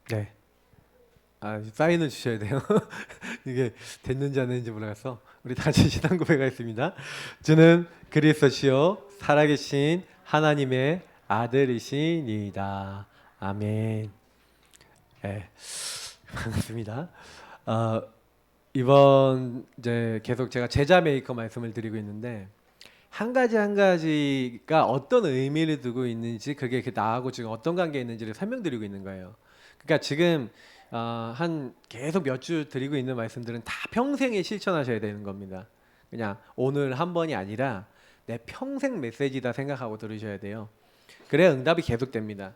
네. 사인을 주셔야 돼요. 이게 됐는지 안 됐는지 몰라서 우리 다 같이 신앙 고백하겠습니다. 저는 그리스도시요 살아계신 하나님의 아들이시니이다. 아멘. 네, 반갑습니다. 어, 이번 이제 계속 제가 제자 메이커 말씀을 드리고 있는데 한 가지 한 가지가 어떤 의미를 두고 있는지 그게 나하고 지금 어떤 관계에 있는지를 설명드리고 있는 거예요. 그러니까 지금 한 계속 몇 주 드리고 있는 말씀들은 다 평생에 실천하셔야 되는 겁니다. 그냥 오늘 한 번이 아니라 내 평생 메시지다 생각하고 들으셔야 돼요. 그래야 응답이 계속됩니다.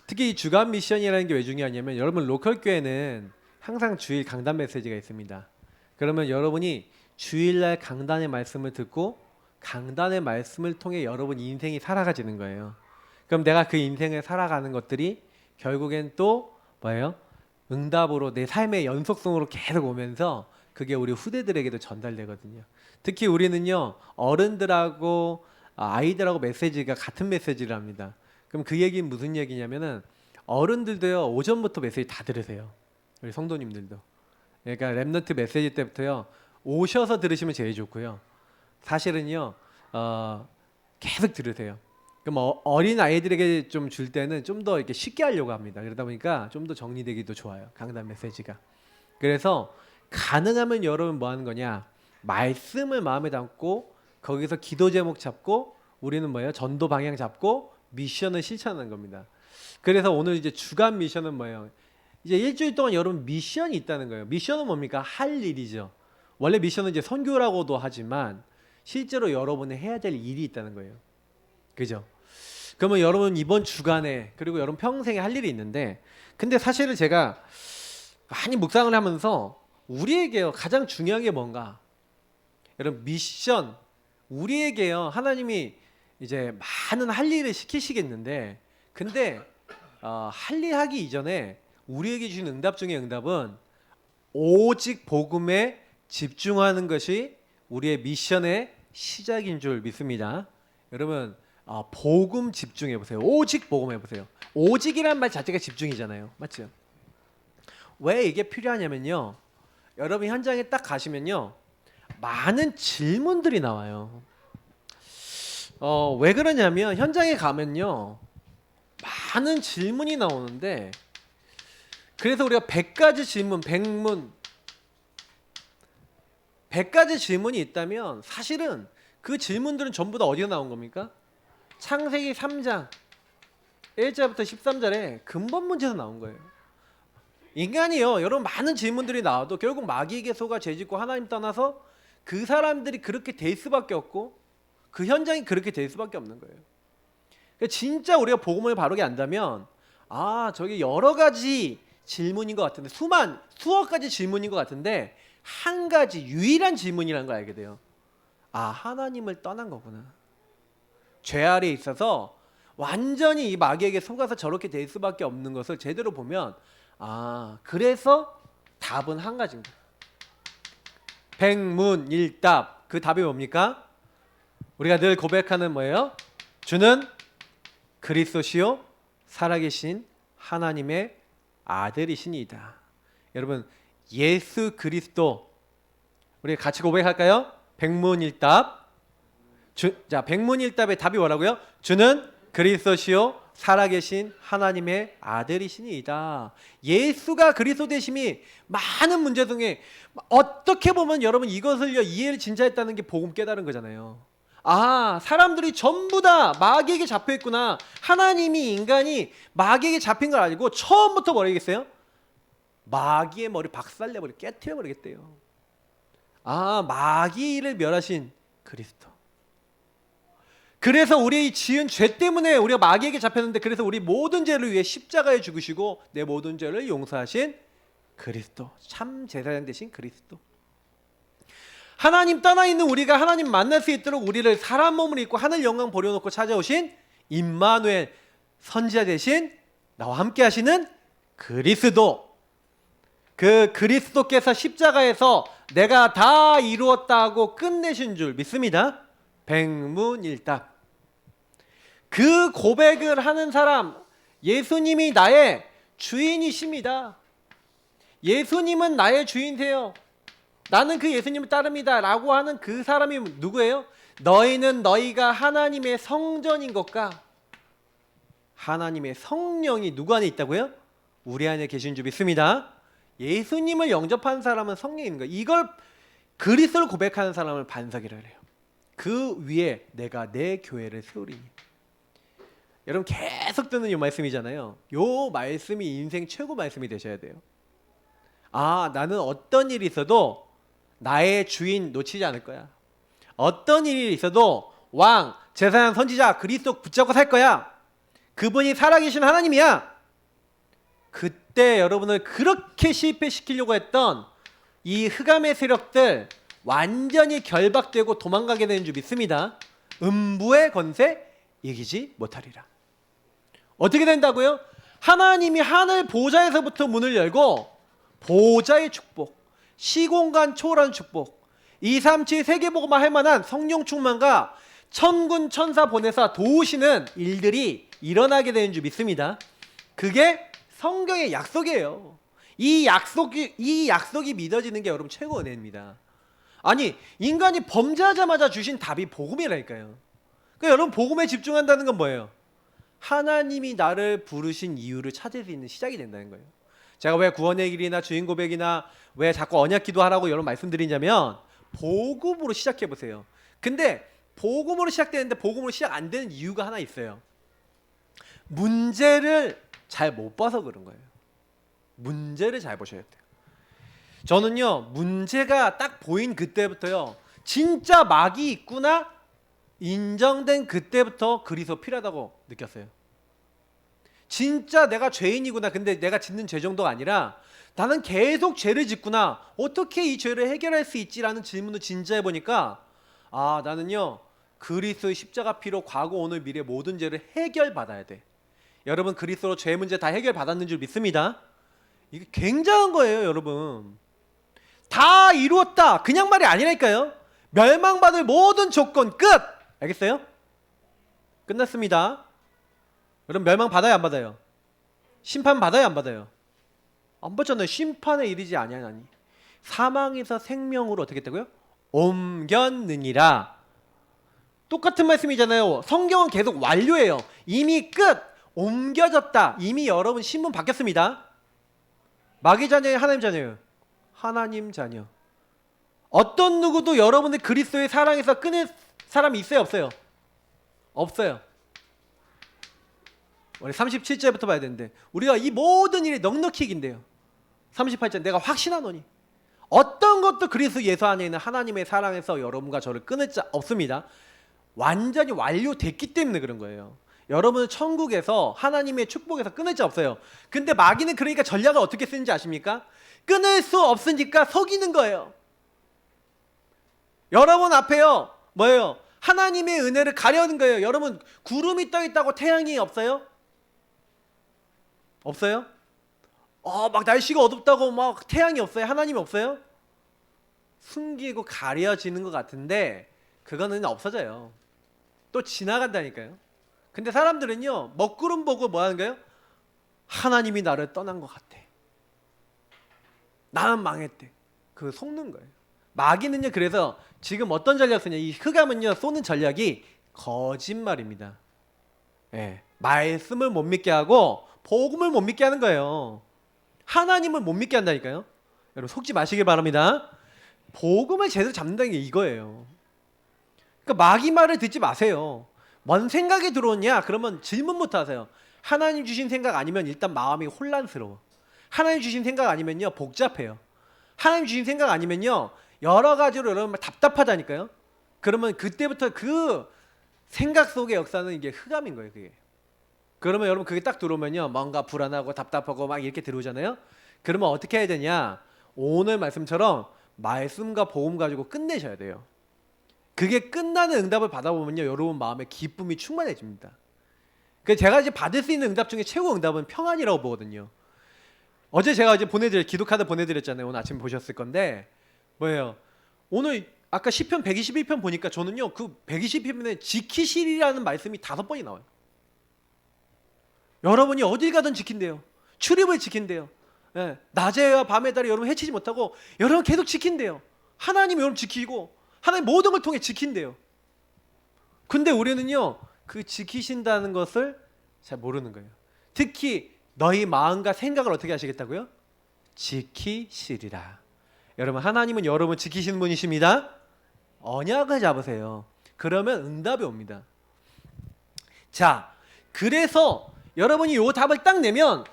특히 이 주간 미션이라는 게 왜 중요하냐면 여러분 로컬 교회는 항상 주일 강단 메시지가 있습니다. 그러면 여러분이 주일날 강단의 말씀을 듣고 강단의 말씀을 통해 여러분 인생이 살아가지는 거예요. 그럼 내가 그 인생을 살아가는 것들이 결국엔 또 뭐예요? 응답으로 내 삶의 연속성으로 계속 오면서 그게 우리 후대들에게도 전달되거든요. 특히 우리는요 어른들하고 아이들하고 메시지가 같은 메시지를 합니다. 그럼 그 얘기는 무슨 얘기냐면은 어른들도요 오전부터 메시지 다 들으세요. 우리 성도님들도. 그러니까 랩넌트 메시지 때부터요 오셔서 들으시면 제일 좋고요. 사실은요 계속 들으세요. 그럼 어린 아이들에게 좀 줄 때는 좀 더 이렇게 쉽게 하려고 합니다. 그러다 보니까 좀 더 정리되기도 좋아요. 강단 메시지가. 그래서 가능하면 여러분 뭐 하는 거냐? 말씀을 마음에 담고 거기서 기도 제목 잡고 우리는 뭐예요? 전도 방향 잡고 미션을 실천하는 겁니다. 그래서 오늘 이제 주간 미션은 뭐예요? 이제 일주일 동안 여러분 미션이 있다는 거예요. 미션은 뭡니까? 할 일이죠. 원래 미션은 이제 선교라고도 하지만 실제로 여러분이 해야 될 일이 있다는 거예요. 그죠? 그러면 여러분 이번 주간에 그리고 여러분 평생에 할 일이 있는데 근데 사실은 제가 많이 묵상을 하면서 우리에게요 가장 중요한 게 뭔가 여러분 미션 우리에게요 하나님이 이제 많은 할 일을 시키시겠는데 근데 할 일 하기 이전에 우리에게 주신 응답 중에 응답은 오직 복음에 집중하는 것이 우리의 미션의 시작인 줄 믿습니다. 여러분 복음 집중해 보세요. 오직 복음 해보세요. 오직이란 말 자체가 집중이잖아요. 맞죠? 왜 이게 필요하냐면요. 여러분 현장에 딱 가시면요. 많은 질문들이 나와요. 왜 그러냐면 현장에 가면요. 많은 질문이 나오는데 그래서 우리가 100가지 질문, 100가지 질문이 있다면 사실은 그 질문들은 전부 다 어디서 나온 겁니까? 창세기 3장 1절부터 13절에 근본 문제에서 나온 거예요. 인간이요 여러분 많은 질문들이 나와도 결국 마귀에게 속아 죄짓고 하나님 떠나서 그 사람들이 그렇게 될 수밖에 없고 그 현장이 그렇게 될 수밖에 없는 거예요. 그러니까 진짜 우리가 복음을 바르게 안다면 저게 여러 가지 질문인 것 같은데 수억 가지 질문인 것 같은데 한 가지 유일한 질문이라는 걸 알게 돼요. 하나님을 떠난 거구나. 죄 아래에 있어서 완전히 이 마귀에게 속아서 저렇게 될 수밖에 없는 것을 제대로 보면 그래서 답은 한 가지입니다. 백문일답. 그 답이 뭡니까? 우리가 늘 고백하는 뭐예요? 주는 그리스도시요 살아계신 하나님의 아들이시니이다. 여러분 예수 그리스도 우리 같이 고백할까요? 백문일답. 자, 백문일답의 답이 뭐라고요? 주는 그리스도시요 살아계신 하나님의 아들이시니이다. 예수가 그리스도 되심이 많은 문제 중에 어떻게 보면 여러분 이것을요 이해를 진짜 했다는 게 복음 깨달은 거잖아요. 사람들이 전부 다 마귀에게 잡혀 있구나. 하나님이 인간이 마귀에게 잡힌 걸 알고 처음부터 뭐라겠어요? 마귀의 머리 박살내버리고 깨트려버리겠대요. 마귀를 멸하신 그리스도. 그래서 우리 지은 죄 때문에 우리가 마귀에게 잡혔는데 그래서 우리 모든 죄를 위해 십자가에 죽으시고 내 모든 죄를 용서하신 그리스도. 참 제사장 되신 그리스도. 하나님 떠나 있는 우리가 하나님 만날 수 있도록 우리를 사람 몸을 입고 하늘 영광 버려놓고 찾아오신 임마누엘 선지자 되신 나와 함께 하시는 그리스도. 그 그리스도께서 십자가에서 내가 다 이루었다고 끝내신 줄 믿습니다. 백문일답. 그 고백을 하는 사람 예수님이 나의 주인이십니다. 예수님은 나의 주인이세요. 나는 그 예수님을 따릅니다. 라고 하는 그 사람이 누구예요? 너희는 너희가 하나님의 성전인 것과 하나님의 성령이 누구 안에 있다고요? 우리 안에 계신 줄 믿습니다. 예수님을 영접한 사람은 성령인 거예요. 이걸 그리스도를 고백하는 사람을 반석이라 그래요. 그 위에 내가 내 교회를 세우리니. 여러분 계속 듣는 이 말씀이잖아요. 이 말씀이 인생 최고 말씀이 되셔야 돼요. 아, 나는 어떤 일이 있어도 나의 주인 놓치지 않을 거야. 어떤 일이 있어도 왕, 제사장, 선지자, 그리스도 붙잡고 살 거야. 그분이 살아계신 하나님이야. 그때 여러분을 그렇게 실패시키려고 했던 이 흑암의 세력들 완전히 결박되고 도망가게 되는 줄 믿습니다. 음부의 권세 이기지 못하리라. 어떻게 된다고요? 하나님이 하늘 보좌에서부터 문을 열고 보좌의 축복, 시공간 초월한 축복, 237 세계복음화 할 만한 성령 충만과 천군 천사 보내사 도우시는 일들이 일어나게 되는 줄 믿습니다. 그게 성경의 약속이에요. 이 약속이 믿어지는 게 여러분 최고 은혜입니다. 아니, 인간이 범죄하자마자 주신 답이 복음이라니까요. 그러니까 여러분 복음에 집중한다는 건 뭐예요? 하나님이 나를 부르신 이유를 찾을 수 있는 시작이 된다는 거예요. 제가 왜 구원의 길이나 주인 고백이나 왜 자꾸 언약 기도하라고 여러분 말씀드리냐면 복음으로 시작해 보세요. 근데 복음으로 시작되는데 복음으로 시작 안 되는 이유가 하나 있어요. 문제를 잘 못 봐서 그런 거예요. 문제를 잘 보셔야 돼요. 저는요, 문제가 딱 보인 그때부터요, 진짜 막이 있구나 인정된 그때부터 그리스도 필요하다고 느꼈어요. 진짜 내가 죄인이구나. 근데 내가 짓는 죄 정도가 아니라 나는 계속 죄를 짓구나. 어떻게 이 죄를 해결할 수 있지라는 질문을 진지해 보니까 아, 나는요, 그리스도의 십자가 피로 과거, 오늘, 미래 모든 죄를 해결받아야 돼. 여러분 그리스도로 죄 문제 다 해결받았는 줄 믿습니다. 이게 굉장한 거예요, 여러분. 다 이루었다. 그냥 말이 아니라니까요. 멸망받을 모든 조건 끝. 알겠어요? 끝났습니다. 여러분 멸망 받아요, 안 받아요? 심판 받아요, 안 받아요? 안 받잖아요. 심판에 이르지 아니하나니 사망에서 생명으로 어떻게 했다고요? 옮겼느니라. 똑같은 말씀이잖아요. 성경은 계속 완료예요. 이미 끝. 옮겨졌다. 이미 여러분 신분 바뀌었습니다. 마귀 자녀예요, 하나님 자녀예요? 하나님 자녀. 어떤 누구도 여러분의 그리스도의 사랑에서 끊을 사람이 있어요, 없어요? 없어요. 우리 37절부터 봐야 되는데 우리가 이 모든 일이 넉넉히 이긴대요. 38절 내가 확신하노니 어떤 것도 그리스도 예수 안에 있는 하나님의 사랑에서 여러분과 저를 끊을 자 없습니다. 완전히 완료됐기 때문에 그런 거예요. 여러분은 천국에서 하나님의 축복에서 끊을 자 없어요. 근데 마귀는 그러니까 전략을 어떻게 쓰는지 아십니까? 끊을 수 없으니까 속이는 거예요. 여러분 앞에요, 뭐예요? 하나님의 은혜를 가려는 거예요. 여러분 구름이 떠 있다고 태양이 없어요? 없어요? 막 날씨가 어둡다고 막 태양이 없어요? 하나님이 없어요? 숨기고 가려지는 것 같은데 그거는 없어져요. 또 지나간다니까요. 근데 사람들은요, 먹구름 보고 뭐 하는 거예요? 하나님이 나를 떠난 것 같아. 나는 망했대. 그거 속는 거예요. 마귀는요, 그래서 지금 어떤 전략 쓰냐? 이 흑암은요, 쏘는 전략이 거짓말입니다. 예, 말씀을 못 믿게 하고 복음을 못 믿게 하는 거예요. 하나님을 못 믿게 한다니까요. 여러분 속지 마시길 바랍니다. 복음을 제대로 잡는다는 게 이거예요. 그러니까 마귀 말을 듣지 마세요. 뭔 생각이 들어오냐? 그러면 질문부터 하세요. 하나님 주신 생각 아니면 일단 마음이 혼란스러워. 하나님 주신 생각 아니면요, 복잡해요. 하나님 주신 생각 아니면요, 여러 가지로 여러분 답답하다니까요. 그러면 그때부터 그 생각 속의 역사는 이게 흑암인 거예요, 그게. 그러면 여러분 그게 딱 들어오면요, 뭔가 불안하고 답답하고 막 이렇게 들어오잖아요. 그러면 어떻게 해야 되냐? 오늘 말씀처럼 말씀과 복음 가지고 끝내셔야 돼요. 그게 끝나는 응답을 받아보면요, 여러분 마음에 기쁨이 충만해집니다. 그래서 제가 이제 받을 수 있는 응답 중에 최고 응답은 평안이라고 보거든요. 어제 제가 이제 기도 카드 보내드렸잖아요. 오늘 아침 보셨을 건데 뭐예요? 오늘 아까 시편 121편 보니까 저는요, 그 121편에 지키시리라는 말씀이 5번이 나와요. 여러분이 어딜 가든 지킨대요. 출입을 지킨대요. 예, 낮에와 밤에 따라 여러분 해치지 못하고 여러분 계속 지킨대요. 하나님 여러분 지키고 하나님 모든 걸 통해 지킨대요. 근데 우리는요 그 지키신다는 것을 잘 모르는 거예요. 특히 너희 마음과 생각을 어떻게 하시겠다고요? 지키시리라. 여러분 하나님은 여러분 지키시는 분이십니다. 언약을 잡으세요. 그러면 응답이 옵니다. 자, 그래서 여러분이 요 답을 딱 내면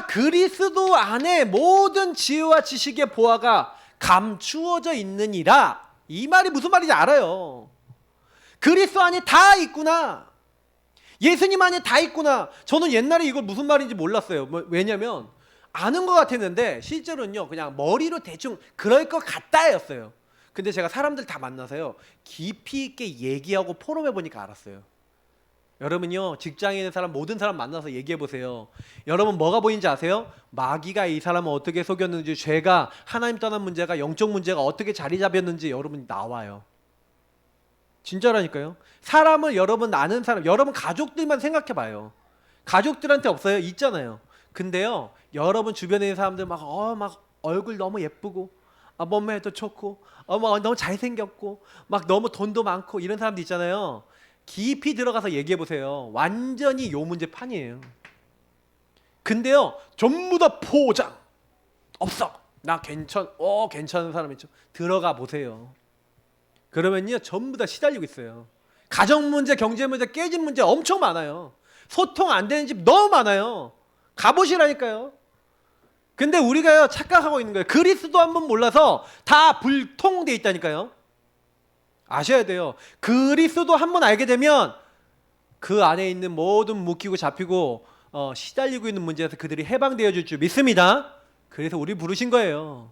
그리스도 안에 모든 지혜와 지식의 보화가 감추어져 있느니라. 이 말이 무슨 말인지 알아요. 그리스도 안에 다 있구나. 예수님 안에 다 있구나. 저는 옛날에 이걸 무슨 말인지 몰랐어요. 왜냐면 아는 것 같았는데 실제로는요 그냥 머리로 대충 그럴 것 같다였어요. 근데 제가 사람들 다 만나서요 깊이 있게 얘기하고 포럼해 보니까 알았어요. 여러분요 직장에 있는 사람 모든 사람 만나서 얘기해 보세요. 여러분 뭐가 보이는지 아세요? 마귀가 이 사람을 어떻게 속였는지, 죄가 하나님 떠난 문제가, 영적 문제가 어떻게 자리 잡혔는지 여러분이 나와요. 진짜라니까요. 사람을 여러분 아는 사람, 여러분 가족들만 생각해 봐요. 가족들한테 없어요? 있잖아요. 근데요 여러분 주변에 있는 사람들 막 얼굴 너무 예쁘고 몸매도 좋고 막 너무 잘생겼고 막 너무 돈도 많고 이런 사람들 있잖아요. 깊이 들어가서 얘기해 보세요. 완전히 요 문제판이에요. 근데요 전부 다 포장 없어. 나 괜찮은 사람 있죠. 들어가 보세요. 그러면요 전부 다 시달리고 있어요. 가정 문제, 경제 문제, 깨진 문제 엄청 많아요. 소통 안 되는 집 너무 많아요. 가보시라니까요. 근데 우리가요 착각하고 있는 거예요. 그리스도 한 번 몰라서 다 불통돼 있다니까요. 아셔야 돼요. 그리스도 한 번 알게 되면 그 안에 있는 모든 묶이고 잡히고 시달리고 있는 문제에서 그들이 해방되어 줄 줄 믿습니다. 그래서 우리 부르신 거예요.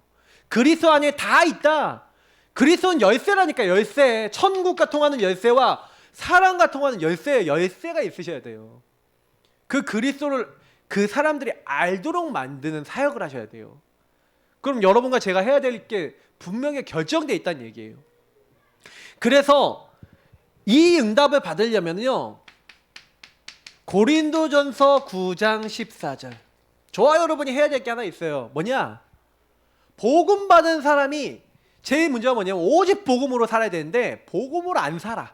그리스도 안에 다 있다. 그리스도는 열쇠라니까. 열쇠. 천국과 통하는 열쇠와 사랑과 통하는 열쇠가 있으셔야 돼요. 그 그리스도를 그 사람들이 알도록 만드는 사역을 하셔야 돼요. 그럼 여러분과 제가 해야 될 게 분명히 결정되어 있다는 얘기예요. 그래서 이 응답을 받으려면요 고린도전서 9장 14절 저와 여러분이 해야 될 게 하나 있어요. 뭐냐? 복음 받은 사람이 제일 문제가 뭐냐면 오직 복음으로 살아야 되는데 복음으로 안 살아.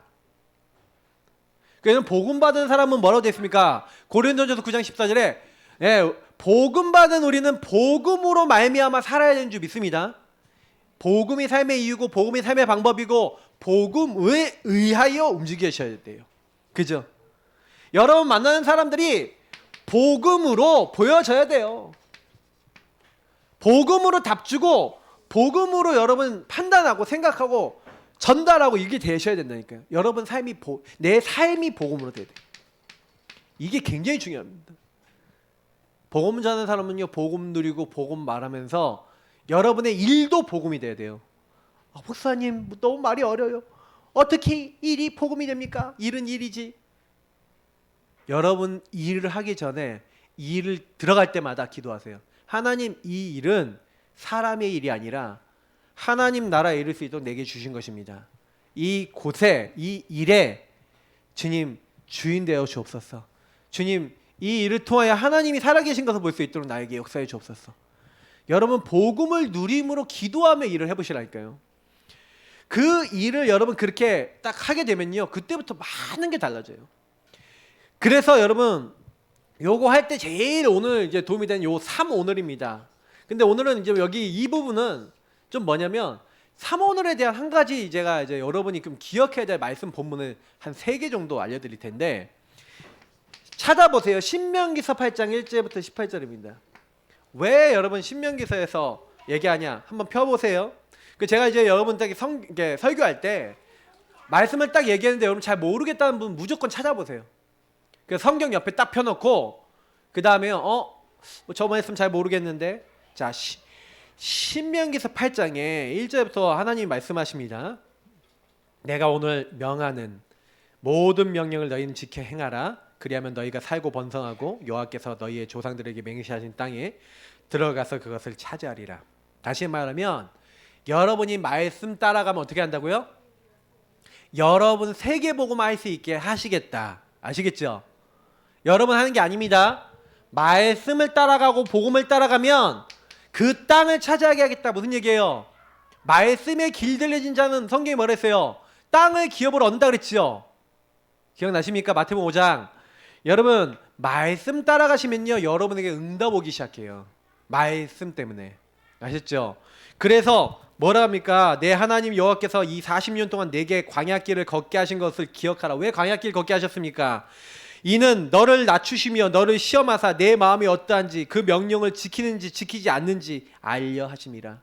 그래서 복음 받은 사람은 뭐라고 되어 있습니까? 고린도전서 9장 14절에 복음 받은 우리는 복음으로 말미암아 살아야 되는 줄 믿습니다. 복음이 삶의 이유고 복음이 삶의 방법이고 복음에 의하여 움직이셔야 돼요. 그죠? 여러분 만나는 사람들이 복음으로 보여져야 돼요. 복음으로 답주고 복음으로 여러분 판단하고 생각하고 전달하고 이게 되셔야 된다니까요. 여러분 삶이 내 삶이 복음으로 돼야 돼요. 이게 굉장히 중요합니다. 복음 전하는 사람은요 복음 누리고 복음 말하면서 여러분의 일도 복음이 돼야 돼요. 목사님 너무 말이 어려요. 어떻게 일이 복음이 됩니까? 일은 일이지. 여러분 일을 하기 전에 일을 들어갈 때마다 기도하세요. 하나님 이 일은 사람의 일이 아니라 하나님 나라에 이룰 수 있도록 내게 주신 것입니다. 이 곳에 이 일에 주님 주인 되어 주옵소서. 주님 이 일을 통하여 하나님이 살아계신 것을 볼 수 있도록 나에게 역사해 주옵소서. 여러분 복음을 누림으로 기도하며 일을 해보시라니까요. 그 일을 여러분 그렇게 딱 하게 되면요 그때부터 많은 게 달라져요. 그래서 여러분 요거 할 때 제일 오늘 이제 도움이 되는 요 3오늘입니다. 근데 오늘은 이제 여기 이 부분은 좀 뭐냐면 3오늘에 대한 한 가지 제가 이제 여러분이 좀 기억해야 될 말씀 본문을 한 3개 정도 알려드릴 텐데 찾아보세요. 신명기서 8장 1절부터 18절입니다. 왜 여러분 신명기서에서 얘기하냐? 한번 펴보세요. 제가 이제 여러분들에게 설교할 때 말씀을 딱 얘기했는데 여러분 잘 모르겠다는 분 무조건 찾아보세요. 성경 옆에 딱 펴놓고 그 다음에 저 말씀 잘 모르겠는데 자 신명기서 8장에 1절부터 하나님이 말씀하십니다. 내가 오늘 명하는 모든 명령을 너희는 지켜 행하라. 그리하면 너희가 살고 번성하고 여호와께서 너희의 조상들에게 맹세하신 땅에 들어가서 그것을 차지하리라. 다시 말하면 여러분이 말씀 따라가면 어떻게 한다고요? 여러분 세계복음 할 수 있게 하시겠다. 아시겠죠? 여러분 하는 게 아닙니다. 말씀을 따라가고 복음을 따라가면 그 땅을 차지하게 하겠다. 무슨 얘기예요? 말씀에 길들여진 자는 성경이 뭐라 했어요? 땅을 기업으로 얻는다 그랬지요. 기억나십니까? 마태복음 5장. 여러분 말씀 따라가시면요 여러분에게 응답 오기 시작해요. 말씀 때문에. 아셨죠? 그래서 뭐라 합니까? 내 하나님 여호와께서 이 40년 동안 내게 광야길을 걷게 하신 것을 기억하라. 왜 광야길 걷게 하셨습니까? 이는 너를 낮추시며 너를 시험하사 내 마음이 어떠한지 그 명령을 지키는지 지키지 않는지 알려 하심이라.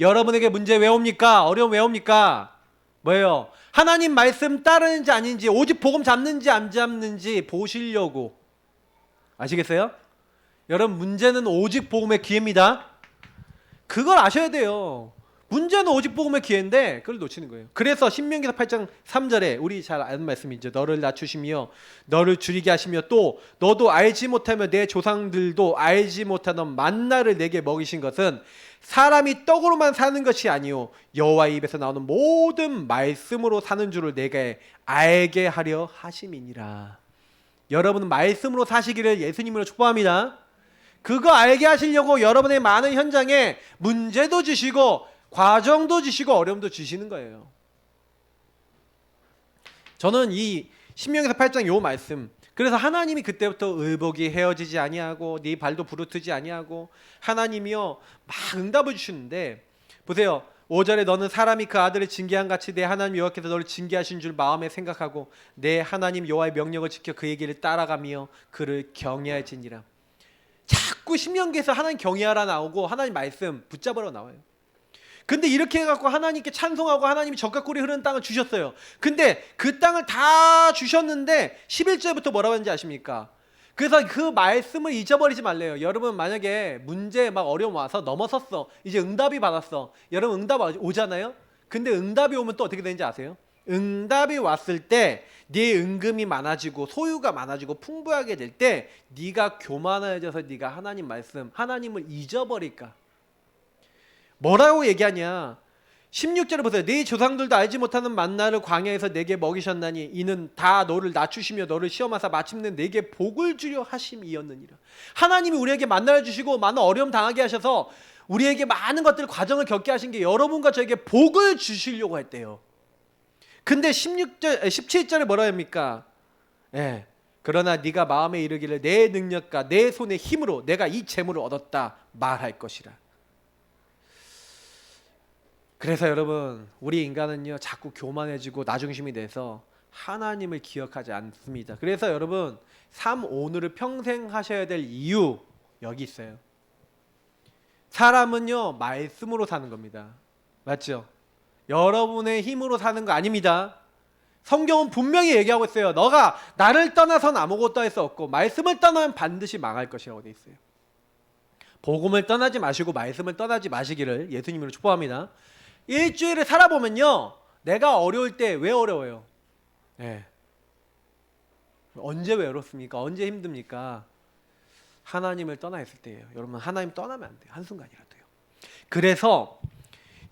여러분에게 문제 왜 옵니까? 어려움 왜 옵니까? 뭐예요? 하나님 말씀 따르는지 아닌지, 오직 복음 잡는지 안 잡는지 보시려고. 아시겠어요? 여러분 문제는 오직 복음의 기회입니다. 그걸 아셔야 돼요. 문제는 오직 복음의 기회인데 그걸 놓치는 거예요. 그래서 신명기서 8장 3절에 우리 잘 아는 말씀이죠. 너를 낮추시며 너를 줄이게 하시며 또 너도 알지 못하며 내 조상들도 알지 못하던 만나를 내게 먹이신 것은 사람이 떡으로만 사는 것이 아니요 여호와의 입에서 나오는 모든 말씀으로 사는 줄을 내게 알게 하려 하심이니라. 여러분은 말씀으로 사시기를 예수님으로 축복합니다. 그거 알게 하시려고 여러분의 많은 현장에 문제도 주시고 과정도 주시고 어려움도 주시는 거예요. 저는 이 신명기서 8장 요 말씀, 그래서 하나님이 그때부터 의복이 헤어지지 아니하고 네 발도 부르트지 아니하고 하나님이요 막 응답을 주시는데 보세요. 5절에 너는 사람이 그 아들을 징계한 같이 내 하나님 여호와께서 너를 징계하신 줄 마음에 생각하고 내 하나님 여호와의 명령을 지켜 그의 길을 따라가며 그를 경외할지니라. 자꾸 신명기에서 하나님 경외하라 나오고 하나님 말씀 붙잡으라 나와요. 근데 이렇게 해갖고 하나님께 찬송하고 하나님이 젖과 꿀이 흐르는 땅을 주셨어요. 근데 그 땅을 다 주셨는데 11절부터 뭐라고 하는지 아십니까? 그래서 그 말씀을 잊어버리지 말래요. 여러분 만약에 문제 막 어려움 와서 넘어섰어. 이제 응답이 받았어. 여러분 응답 오잖아요. 근데 응답이 오면 또 어떻게 되는지 아세요? 응답이 왔을 때 네 은금이 많아지고 소유가 많아지고 풍부하게 될 때 네가 교만해져서 네가 하나님 말씀 하나님을 잊어버릴까? 뭐라고 얘기하냐? 16절을 보세요. 네 조상들도 알지 못하는 만나를 광야에서 내게 먹이셨나니 이는 다 너를 낮추시며 너를 시험하사 마침내 내게 복을 주려 하심이었느니라. 하나님이 우리에게 만나를 주시고 많은 어려움 당하게 하셔서 우리에게 많은 것들 과정을 겪게 하신 게 여러분과 저에게 복을 주시려고 했대요. 근데 17절에 뭐라 합니까? 예. 그러나 네가 마음에 이르기를 내 능력과 내 손의 힘으로 내가 이 재물을 얻었다 말할 것이라. 그래서 여러분 우리 인간은요 자꾸 교만해지고 나중심이 돼서 하나님을 기억하지 않습니다. 그래서 여러분 삶 오늘을 평생 하셔야 될 이유 여기 있어요. 사람은요 말씀으로 사는 겁니다. 맞죠? 여러분의 힘으로 사는 거 아닙니다. 성경은 분명히 얘기하고 있어요. 너가 나를 떠나선 아무것도 할 수 없고 말씀을 떠나면 반드시 망할 것이라고 돼 있어요. 복음을 떠나지 마시고 말씀을 떠나지 마시기를 예수님으로 축복합니다. 일주일을 살아보면요 내가 어려울 때 왜 어려워요? 네. 언제 외롭습니까? 언제 힘듭니까? 하나님을 떠나 있을 때예요. 여러분 하나님 떠나면 안 돼요. 한순간이라도요. 그래서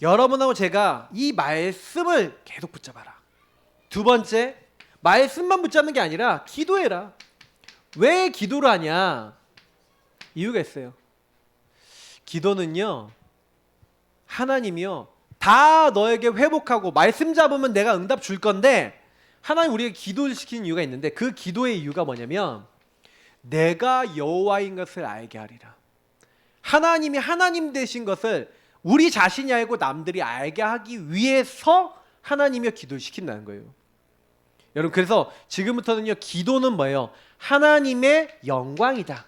여러분하고 제가 이 말씀을 계속 붙잡아라. 두 번째, 말씀만 붙잡는 게 아니라 기도해라. 왜 기도를 하냐? 이유가 있어요. 기도는요 하나님이요 다 너에게 회복하고 말씀 잡으면 내가 응답 줄 건데 하나님 우리에게 기도를 시키는 이유가 있는데 그 기도의 이유가 뭐냐면 내가 여호와인 것을 알게 하리라. 하나님이 하나님 되신 것을 우리 자신이 알고 남들이 알게 하기 위해서 하나님이 기도를 시킨다는 거예요. 여러분 그래서 지금부터는요 기도는 뭐예요? 하나님의 영광이다.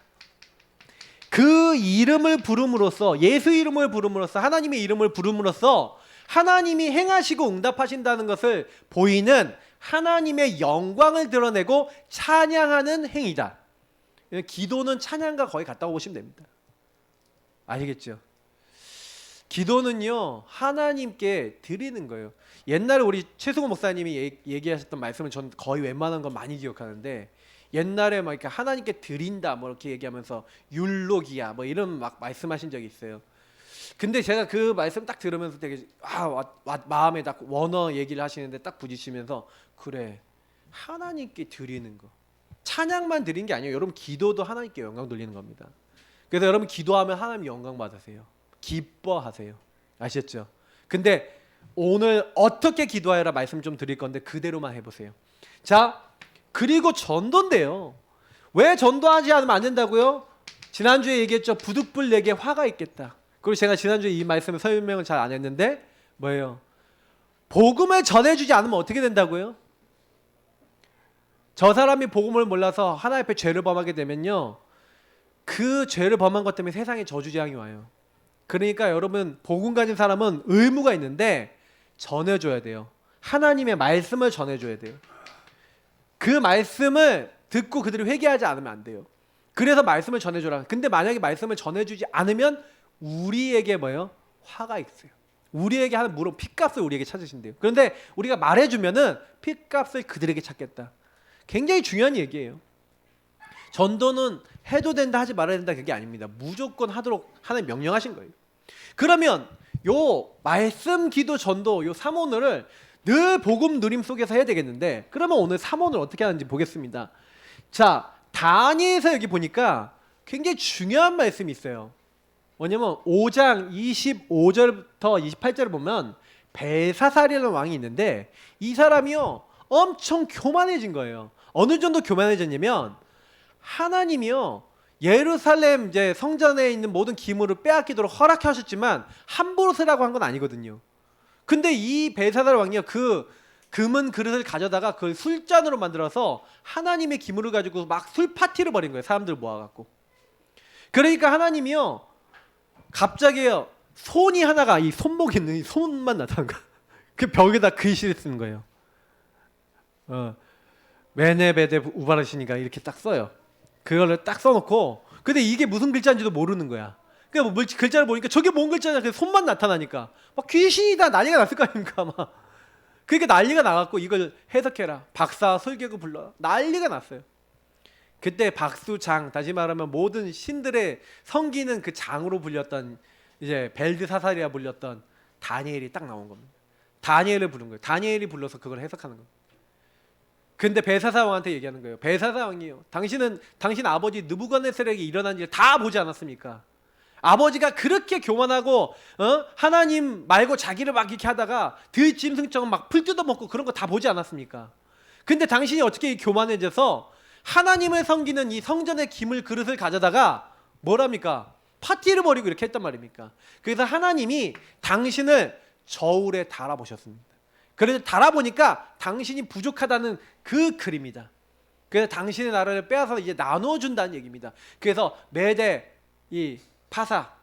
그 이름을 부름으로써 예수 이름을 부름으로써 하나님의 이름을 부름으로써 하나님이 행하시고 응답하신다는 것을 보이는 하나님의 영광을 드러내고 찬양하는 행위다. 기도는 찬양과 거의 같다고 보시면 됩니다. 아시겠죠? 기도는요 하나님께 드리는 거예요. 옛날에 우리 최승호 목사님이 얘기하셨던 말씀을 전 거의 웬만한 건 많이 기억하는데 옛날에 막 이렇게 하나님께 드린다 뭐 이렇게 얘기하면서 율로기야 뭐 이런 막 말씀하신 적이 있어요. 근데 제가 그 말씀 딱 들으면서 되게 마음에 딱 원어 얘기를 하시는데 딱 부딪히면서 그래 하나님께 드리는 거 찬양만 드린 게 아니에요. 여러분 기도도 하나님께 영광 돌리는 겁니다. 그래서 여러분 기도하면 하나님 영광 받으세요. 기뻐하세요. 아시겠죠? 근데 오늘 어떻게 기도하여라 말씀 좀 드릴 건데 그대로만 해보세요. 자, 그리고 전도인데요. 왜 전도하지 않으면 안 된다고요? 지난주에 얘기했죠. 부득불 내게 화가 있겠다. 그리고 제가 지난주에 이 말씀을 설명을 잘 안 했는데 뭐예요? 복음을 전해주지 않으면 어떻게 된다고요? 저 사람이 복음을 몰라서 하나님 앞에 죄를 범하게 되면요, 그 죄를 범한 것 때문에 세상에 저주재앙이 와요. 그러니까 여러분 복음 가진 사람은 의무가 있는데 전해줘야 돼요. 하나님의 말씀을 전해줘야 돼요. 그 말씀을 듣고 그들이 회개하지 않으면 안 돼요. 그래서 말씀을 전해줘라. 근데 만약에 말씀을 전해주지 않으면 우리에게 뭐예요? 화가 있어요. 우리에게 하는 물론 핏값을 우리에게 찾으신대요. 그런데 우리가 말해주면은 핏값을 그들에게 찾겠다. 굉장히 중요한 얘기예요. 전도는 해도 된다 하지 말아야 된다 그게 아닙니다. 무조건 하도록 하나님 명령하신 거예요. 그러면 요 말씀, 기도, 전도 요 3원을 늘 복음 누림 속에서 해야 되겠는데, 그러면 오늘 3원을 어떻게 하는지 보겠습니다. 자, 다니엘서 여기 보니까 굉장히 중요한 말씀이 있어요. 뭐냐면 5장 25절부터 28절을 보면 벨사살이라는 왕이 있는데 이 사람이요 엄청 교만해진 거예요. 어느 정도 교만해졌냐면 하나님이요 예루살렘 이제 성전에 있는 모든 기물을 빼앗기도록 허락하셨지만 함부로 쓰라고 한 건 아니거든요. 근데 이 벨사살 왕이요 그 금은 그릇을 가져다가 그걸 술잔으로 만들어서 하나님의 기물을 가지고 막 술 파티를 벌인 거예요. 사람들 모아갖고. 그러니까 하나님이요 갑자기요 손이 하나가 이 손목에 있는 이 손만 나타난 거야. 그 벽에다 글씨를 쓰는 거예요. 메네베데 우바르시니가 이렇게 딱 써요. 그거를 딱 써놓고 근데 이게 무슨 글자인지도 모르는 거야. 그러니까 뭐 글자를 보니까 저게 뭔 글자냐 그 손만 나타나니까 막 귀신이다 난리가 났을 거 아닙니까 막. 그러니까 난리가 나갖고 이걸 해석해라 박사 설교구 불러 난리가 났어요. 그때 박수장 다시 말하면 모든 신들의 섬기는 그 장으로 불렸던 이제 벨드사살이라 불렸던 다니엘이 딱 나온 겁니다. 다니엘을 부른 거예요. 다니엘이 불러서 그걸 해석하는 겁니다. 근데 벨사살 왕한테 얘기하는 거예요. 벨사살 왕이요 당신은 당신 아버지 느부갓네살에게 일어난 일 다 보지 않았습니까? 아버지가 그렇게 교만하고 하나님 말고 자기를 막 이렇게 하다가 들짐승처럼 막 풀 뜯어먹고 그런 거 다 보지 않았습니까? 근데 당신이 어떻게 교만해져서 하나님을 섬기는 이 성전의 기물 그릇을 가져다가 뭐랍니까? 파티를 벌이고 이렇게 했단 말입니까? 그래서 하나님이 당신을 저울에 달아보셨습니다. 그래서 달아보니까 당신이 부족하다는 그 글입니다. 그래서 당신의 나라를 빼앗아서 이제 나눠준다는 얘기입니다. 그래서 메대 이 파사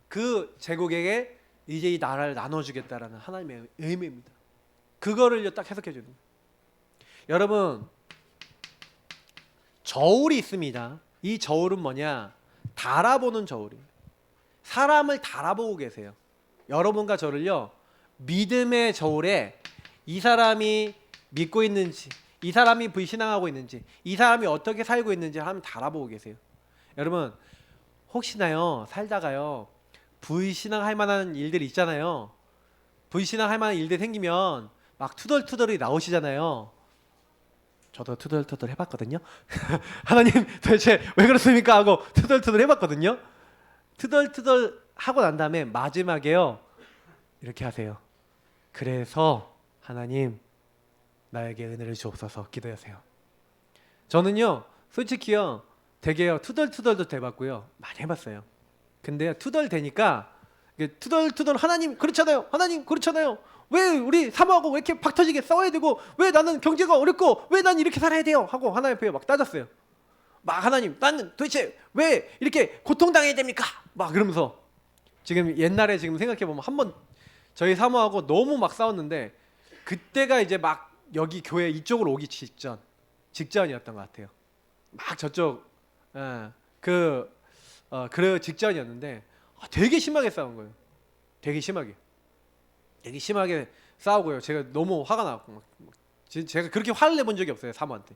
그 제국에게 이제 이 나라를 나눠주겠다라는 하나님의 의미입니다. 그거를 딱 해석해 주는 거예요. 여러분 저울이 있습니다. 이 저울은 뭐냐? 달아보는 저울이에요. 사람을 달아보고 계세요. 여러분과 저를요 믿음의 저울에 이 사람이 믿고 있는지 이 사람이 불신앙하고 있는지 이 사람이 어떻게 살고 있는지 한번 달아보고 계세요. 여러분 혹시나요 살다가요 불신앙할 만한 일들이 있잖아요. 불신앙할 만한 일들이 생기면 막 투덜투덜이 나오시잖아요. 저도 투덜투덜 해봤거든요. 하나님 도대체 왜 그렇습니까 하고 투덜투덜 해봤거든요. 투덜투덜 하고 난 다음에 마지막에요 이렇게 하세요. 그래서 하나님 나에게 은혜를 주옵소서 기도하세요. 저는요 솔직히요 되게요 투덜투덜도 돼봤고요 많이 해봤어요. 근데요 투덜대니까 투덜투덜 하나님 그렇잖아요. 하나님 그렇잖아요. 왜 우리 사모하고 왜 이렇게 박터지게 싸워야 되고 왜 나는 경제가 어렵고 왜 난 이렇게 살아야 돼요 하고 하나님 앞에 막 따졌어요. 막 하나님 나는 도대체 왜 이렇게 고통당해야 됩니까 막 그러면서 지금 옛날에 지금 생각해보면 한번 저희 사모하고 너무 막 싸웠는데 그때가 이제 막 여기 교회 이쪽으로 오기 직전이었던 것 같아요. 막 저쪽 그 직전이었는데 되게 심하게 싸운 거예요. 되게 심하게 싸우고요. 제가 너무 화가 나고 막 제가 그렇게 화를 내본 적이 없어요. 사모한테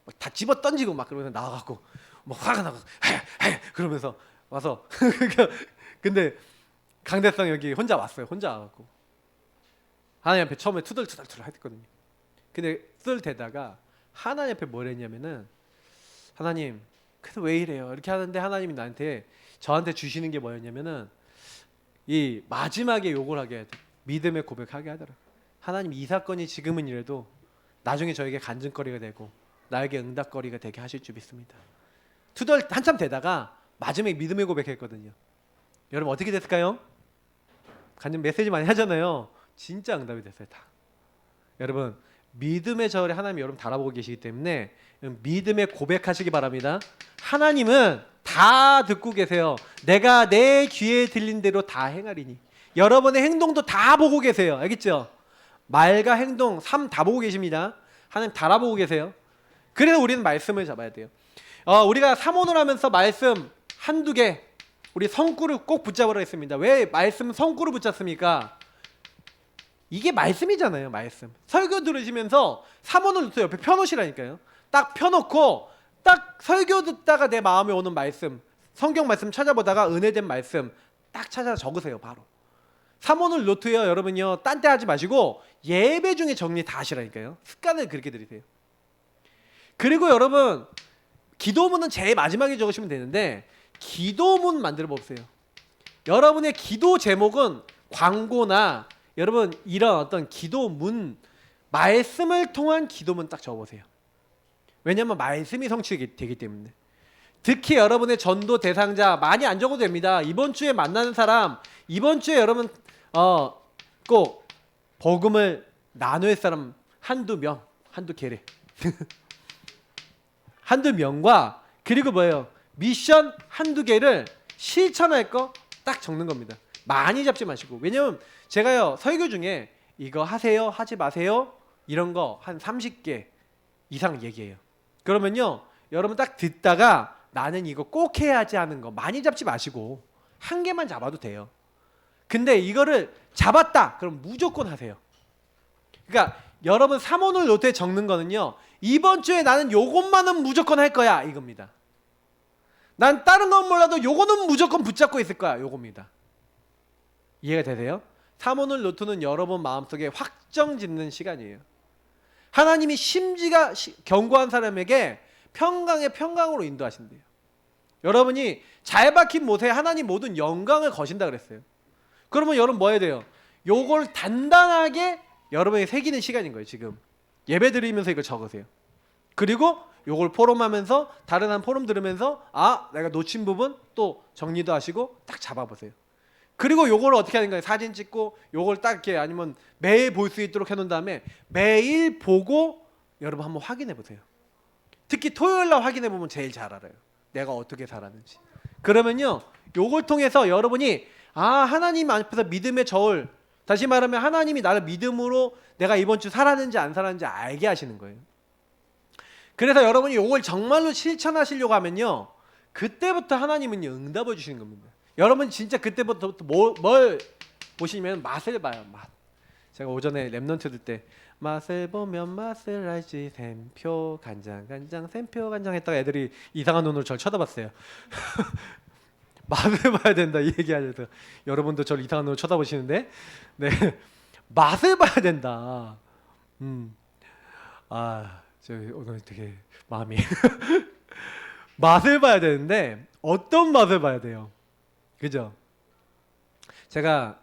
막 다 집어 던지고 막 그러면서 나가고 막 화가 나고 그러면서 와서 근데 강대성 여기 혼자 왔어요. 혼자 와갖고 하나님 앞에 처음에 투덜투덜 했거든요. 근데 투덜대다가 하나님 앞에 뭘 했냐면은 하나님 그래서 왜 이래요? 이렇게 하는데 하나님이 저한테 주시는 게 뭐였냐면은 이 마지막에 욕을 하게 하더라고요. 믿음의 고백하게 하더라고요. 하나님 이 사건이 지금은 이래도 나중에 저에게 간증거리가 되고 나에게 응답거리가 되게 하실 줄 믿습니다. 투덜 한참 되다가 마지막에 믿음의 고백했거든요. 여러분 어떻게 됐을까요? 간증 메시지 많이 하잖아요. 진짜 응답이 됐어요. 다. 여러분 믿음의 저울에 하나님이 여러분 달아보고 계시기 때문에 믿음의 고백하시기 바랍니다. 하나님은 다 듣고 계세요. 내가 내 귀에 들린 대로 다 행하리니. 여러분의 행동도 다 보고 계세요. 알겠죠? 말과 행동, 삶 다 보고 계십니다. 하나님 달아보고 계세요. 그래서 우리는 말씀을 잡아야 돼요. 우리가 사모를 하면서 말씀 한두 개 우리 성구를 꼭 붙잡으라 했습니다. 왜 말씀 성구를 붙잡습니까? 이게 말씀이잖아요. 말씀. 설교 들으시면서 사모를 옆에 펴놓으시라니까요. 딱 펴놓고 딱 설교 듣다가 내 마음에 오는 말씀, 성경 말씀 찾아보다가 은혜된 말씀 딱 찾아 적으세요. 바로. 사모를 노트요. 여러분요. 딴 데 하지 마시고 예배 중에 정리 다 하시라니까요. 습관을 그렇게 들이세요. 그리고 여러분 기도문은 제일 마지막에 적으시면 되는데 기도문 만들어 보세요. 여러분의 기도 제목은 광고나 여러분 이런 어떤 기도문 말씀을 통한 기도문 딱 적어보세요. 왜냐하면 말씀이 성취되기 때문에. 특히 여러분의 전도 대상자 많이 안 적어도 됩니다. 이번 주에 만나는 사람, 이번 주에 여러분 꼭 복음을 나눌 사람 한두 명, 한두 개래 한두 명과 그리고 뭐예요? 미션 한두 개를 실천할 거 딱 적는 겁니다. 많이 잡지 마시고. 왜냐면 제가요 설교 중에 이거 하세요 하지 마세요 이런 거 한 30개 이상 얘기해요. 그러면요 여러분 딱 듣다가 나는 이거 꼭 해야지 하는 거 많이 잡지 마시고 한 개만 잡아도 돼요. 근데 이거를 잡았다 그럼 무조건 하세요. 그러니까 여러분 사모를 노트에 적는 거는요 이번 주에 나는 요것만은 무조건 할 거야 이겁니다. 난 다른 건 몰라도 요거는 무조건 붙잡고 있을 거야 요겁니다. 이해가 되세요? 사모를 노트는 여러분 마음속에 확정 짓는 시간이에요. 하나님이 심지가 견고한 사람에게 평강의 평강으로 인도하신대요. 여러분이 잘 박힌 못에 하나님 모든 영광을 거신다 그랬어요. 그러면 여러분 뭐 해야 돼요? 요걸 단단하게 여러분이 새기는 시간인 거예요. 지금 예배 드리면서 이걸 적으세요. 그리고 요걸 포럼하면서 다른 한 포럼 들으면서 내가 놓친 부분 또 정리도 하시고 딱 잡아보세요. 그리고 요걸 어떻게 하는 거예요? 사진 찍고 요걸 딱 이렇게 아니면 매일 볼 수 있도록 해놓은 다음에 매일 보고 여러분 한번 확인해 보세요. 특히 토요일날 확인해 보면 제일 잘 알아요. 내가 어떻게 살았는지. 그러면요 요걸 통해서 여러분이 하나님 앞에서 믿음의 저울, 다시 말하면 하나님이 나를 믿음으로 내가 이번 주 살았는지 안 살았는지 알게 하시는 거예요. 그래서 여러분이 요걸 정말로 실천하시려고 하면요 그때부터 하나님은 응답을 주시는 겁니다. 여러분 진짜 그때부터 뭘 보시면 맛을 봐요. 맛. 제가 오전에 랩넌트 들 때 맛을 보면 맛을 알지 샘표 간장 간장 샘표 간장 했다가 애들이 이상한 눈으로 저를 쳐다봤어요. 맛을 봐야 된다 이 얘기하셔서 여러분도 저를 이상한 눈으로 쳐다보시는데 네 맛을 봐야 된다. 저 오늘 되게 마음이 맛을 봐야 되는데 어떤 맛을 봐야 돼요? 그죠? 제가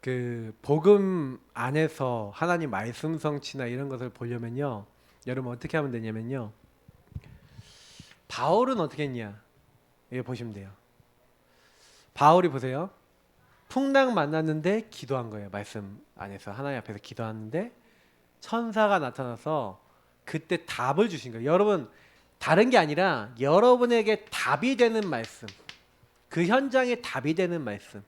그 복음 안에서 하나님 말씀 성취나 이런 것을 보려면요 여러분 어떻게 하면 되냐면요 바울은 어떻게 했냐 이거 보시면 돼요. 바울이 보세요 풍랑 만났는데 기도한 거예요. 말씀 안에서 하나님 앞에서 기도하는데 천사가 나타나서 그때 답을 주신 거예요. 여러분 다른 게 아니라 여러분에게 답이 되는 말씀, 그 현장에 답이 되는 말씀,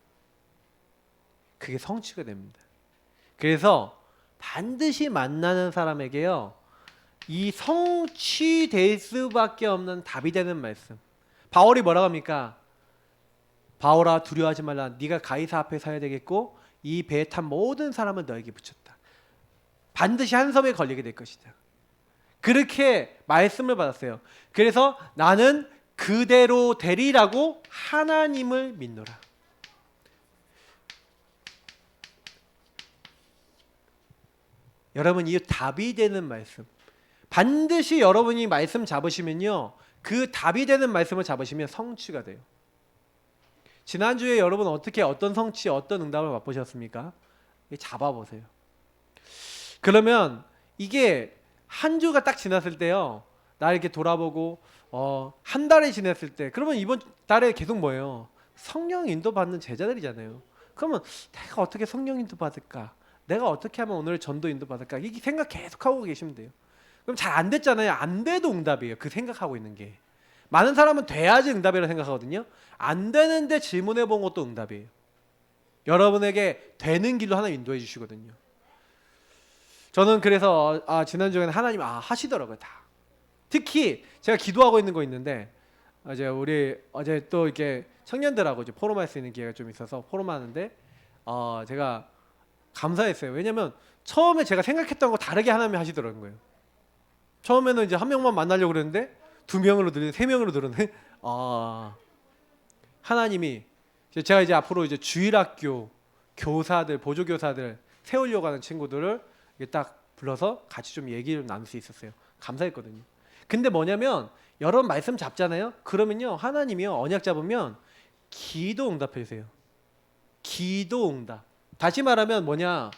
그게 성취가 됩니다. 그래서 반드시 만나는 사람에게요 이 성취될 수밖에 없는 답이 되는 말씀. 바울이 뭐라고 합니까? 바울아 두려워하지 말라. 네가 가이사 앞에 서야 되겠고 이 배에 탄 모든 사람을 너에게 붙였다. 반드시 한 섬에 걸리게 될 것이다. 그렇게 말씀을 받았어요. 그래서 나는 그대로 되리라고 하나님을 믿노라. 여러분 이 답이 되는 말씀 반드시 여러분이 말씀 잡으시면요 그 답이 되는 말씀을 잡으시면 성취가 돼요. 지난주에 여러분 어떻게 어떤 성취, 어떤 응답을 맛보셨습니까? 잡아보세요. 그러면 이게 한 주가 딱 지났을 때요, 나 이렇게 돌아보고 한 달이 지났을 때, 그러면 이번 달에 계속 뭐예요? 성령 인도 받는 제자들이잖아요. 그러면 내가 어떻게 성령 인도 받을까? 내가 어떻게 하면 오늘 전도 인도 받을까? 이 생각 계속 하고 계시면 돼요. 그럼 잘 안 됐잖아요. 안 돼도 응답이에요. 그 생각하고 있는 게. 많은 사람은 돼야지 응답이라고 생각하거든요. 안 되는데 질문해 본 것도 응답이에요. 여러분에게 되는 길로 하나님 인도해 주시거든요. 저는 그래서 지난주에는 하나님 하시더라고요. 다. 특히 제가 기도하고 있는 거 있는데, 우리 어제 또 이렇게 청년들하고 이제 포럼할 수 있는 기회가 좀 있어서 포럼하는데, 제가 감사했어요. 왜냐면 처음에 제가 생각했던 거 다르게 하나님이 하시더라는 거예요. 처음에는 이제 한 명만 만나려고 그랬는데 2명으로 늘리는 3명으로 늘었네. 하나님이 제가 이제 앞으로 이제 주일학교 교사들, 보조교사들 세우려고 하는 친구들을 딱 불러서 같이 좀 얘기를 나눌 수 있었어요. 감사했거든요. 근데 뭐냐면 여러 말씀 잡잖아요. 그러면요, 하나님이요, 언약 잡으면 기도 응답해 주세요. 기도 응답. 다시 말하면 뭐냐,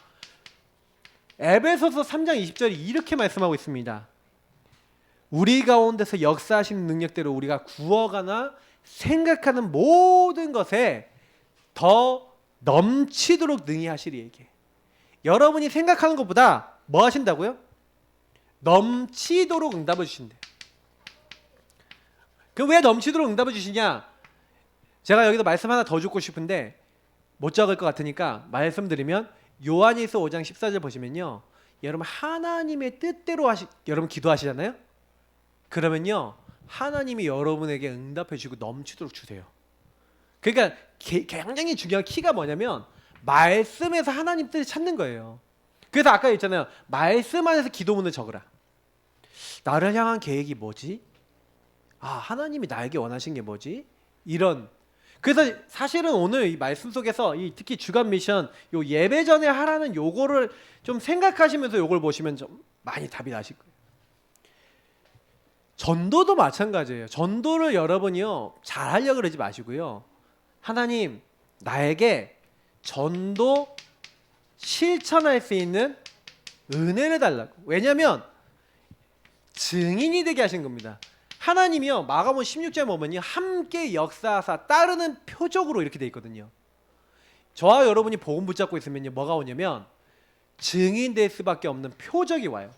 에베소서 3장 20절이 이렇게 말씀하고 있습니다. 우리 가운데서 역사하시는 능력대로 우리가 구어가나 생각하는 모든 것에 더 넘치도록 능히 하시리에게. 여러분이 생각하는 것보다 뭐 하신다고요? 넘치도록 응답을 주신대요. 그 왜 넘치도록 응답을 주시냐? 제가 여기서 말씀 하나 더 주고 싶은데 못 적을 것 같으니까 말씀드리면, 요한일서 5장 14절 보시면요, 여러분 하나님의 뜻대로 여러분 기도하시잖아요. 그러면요, 하나님이 여러분에게 응답해 주고 넘치도록 주세요. 그러니까 굉장히 중요한 키가 뭐냐면 말씀에서 하나님 뜻을 찾는 거예요. 그래서 아까 했잖아요, 말씀 안에서 기도문을 적으라. 나를 향한 계획이 뭐지? 하나님이 나에게 원하신 게 뭐지? 이런. 그래서 사실은 오늘 이 말씀 속에서 특히 주간 미션 요 예배 전에 하라는 요거를 좀 생각하시면서 요걸 보시면 좀 많이 답이 나실 거예요. 전도도 마찬가지예요. 전도를 여러분이요, 잘 하려고 그러지 마시고요, 하나님 나에게 전도 실천할 수 있는 은혜를 달라고. 왜냐하면 증인이 되게 하신 겁니다. 하나님이요, 마가복음 16장에 보면요, 함께 역사하사 따르는 표적으로 이렇게 돼 있거든요. 저와 여러분이 복음 붙잡고 있으면요, 뭐가 오냐면 증인 될 수밖에 없는 표적이 와요.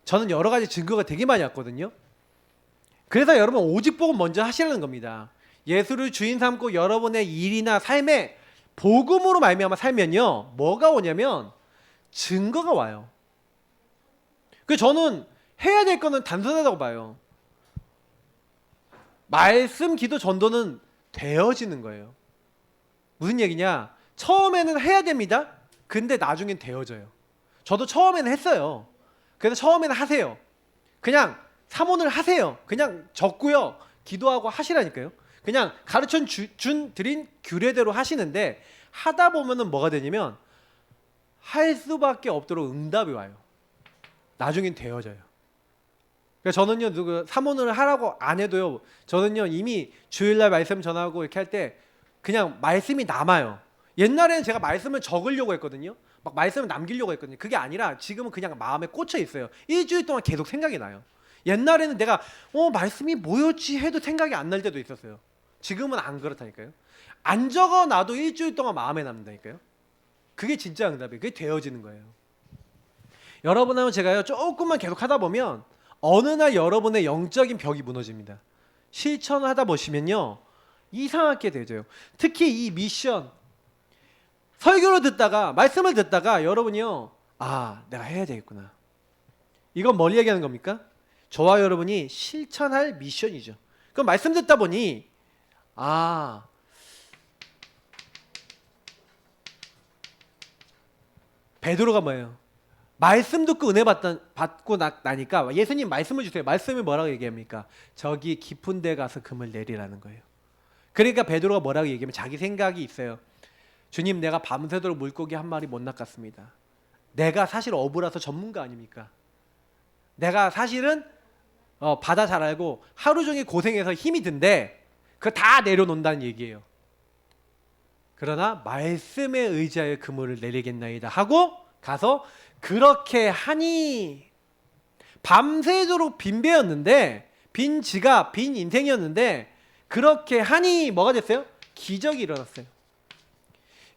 저는 여러 가지 증거가 되게 많이 왔거든요. 그래서 여러분 오직 복음 먼저 하시라는 겁니다. 예수를 주인 삼고 여러분의 일이나 삶에 복음으로 말미암아 살면요, 뭐가 오냐면 증거가 와요. 그래서 저는 해야 될 거는 단순하다고 봐요. 말씀, 기도, 전도는 되어지는 거예요. 무슨 얘기냐? 처음에는 해야 됩니다. 근데 나중엔 되어져요. 저도 처음에는 했어요. 그래서 처음에는 하세요. 그냥 사모를 하세요. 그냥 적고요, 기도하고 하시라니까요. 그냥 가르쳐 드린 규례대로 하시는데 하다 보면은 뭐가 되냐면 할 수밖에 없도록 응답이 와요. 나중엔 되어져요. 그러니까 저는요, 사모를 하라고 안 해도요, 저는요 이미 주일날 말씀 전하고 이렇게 할 때 그냥 말씀이 남아요. 옛날에는 제가 말씀을 적으려고 했거든요. 막 말씀을 남기려고 했거든요. 그게 아니라 지금은 그냥 마음에 꽂혀 있어요. 일주일 동안 계속 생각이 나요. 옛날에는 내가 말씀이 뭐였지 해도 생각이 안 날 때도 있었어요. 지금은 안 그렇다니까요. 안 적어놔도 일주일 동안 마음에 남는다니까요. 그게 진짜 응답이에요. 그게 되어지는 거예요. 여러분하고 제가요, 조금만 계속 하다 보면 어느 날 여러분의 영적인 벽이 무너집니다. 실천하다 보시면요, 이상하게 되죠. 특히 이 미션 설교를 듣다가, 말씀을 듣다가 여러분이요, 내가 해야 되겠구나. 이건 뭘 얘기하는 겁니까? 저와 여러분이 실천할 미션이죠. 그럼 말씀 듣다 보니 베드로가 뭐예요? 말씀 듣고 은혜 받고 나니까 예수님 말씀을 주세요. 말씀이 뭐라고 얘기합니까? 저기 깊은 데 가서 금을 내리라는 거예요. 그러니까 베드로가 뭐라고 얘기하면 자기 생각이 있어요. 주님, 내가 밤새도록 물고기 한 마리 못 낚았습니다. 내가 사실 어부라서 전문가 아닙니까? 내가 사실은 바다 잘 알고 하루 종일 고생해서 힘이 든데 그거 다 내려놓는다는 얘기예요. 그러나 말씀에 의지하여 그물을 내리겠나이다 하고 가서 그렇게 하니 밤새도록 빈 배였는데 빈 지갑, 빈 인생이었는데 그렇게 하니 뭐가 됐어요? 기적이 일어났어요.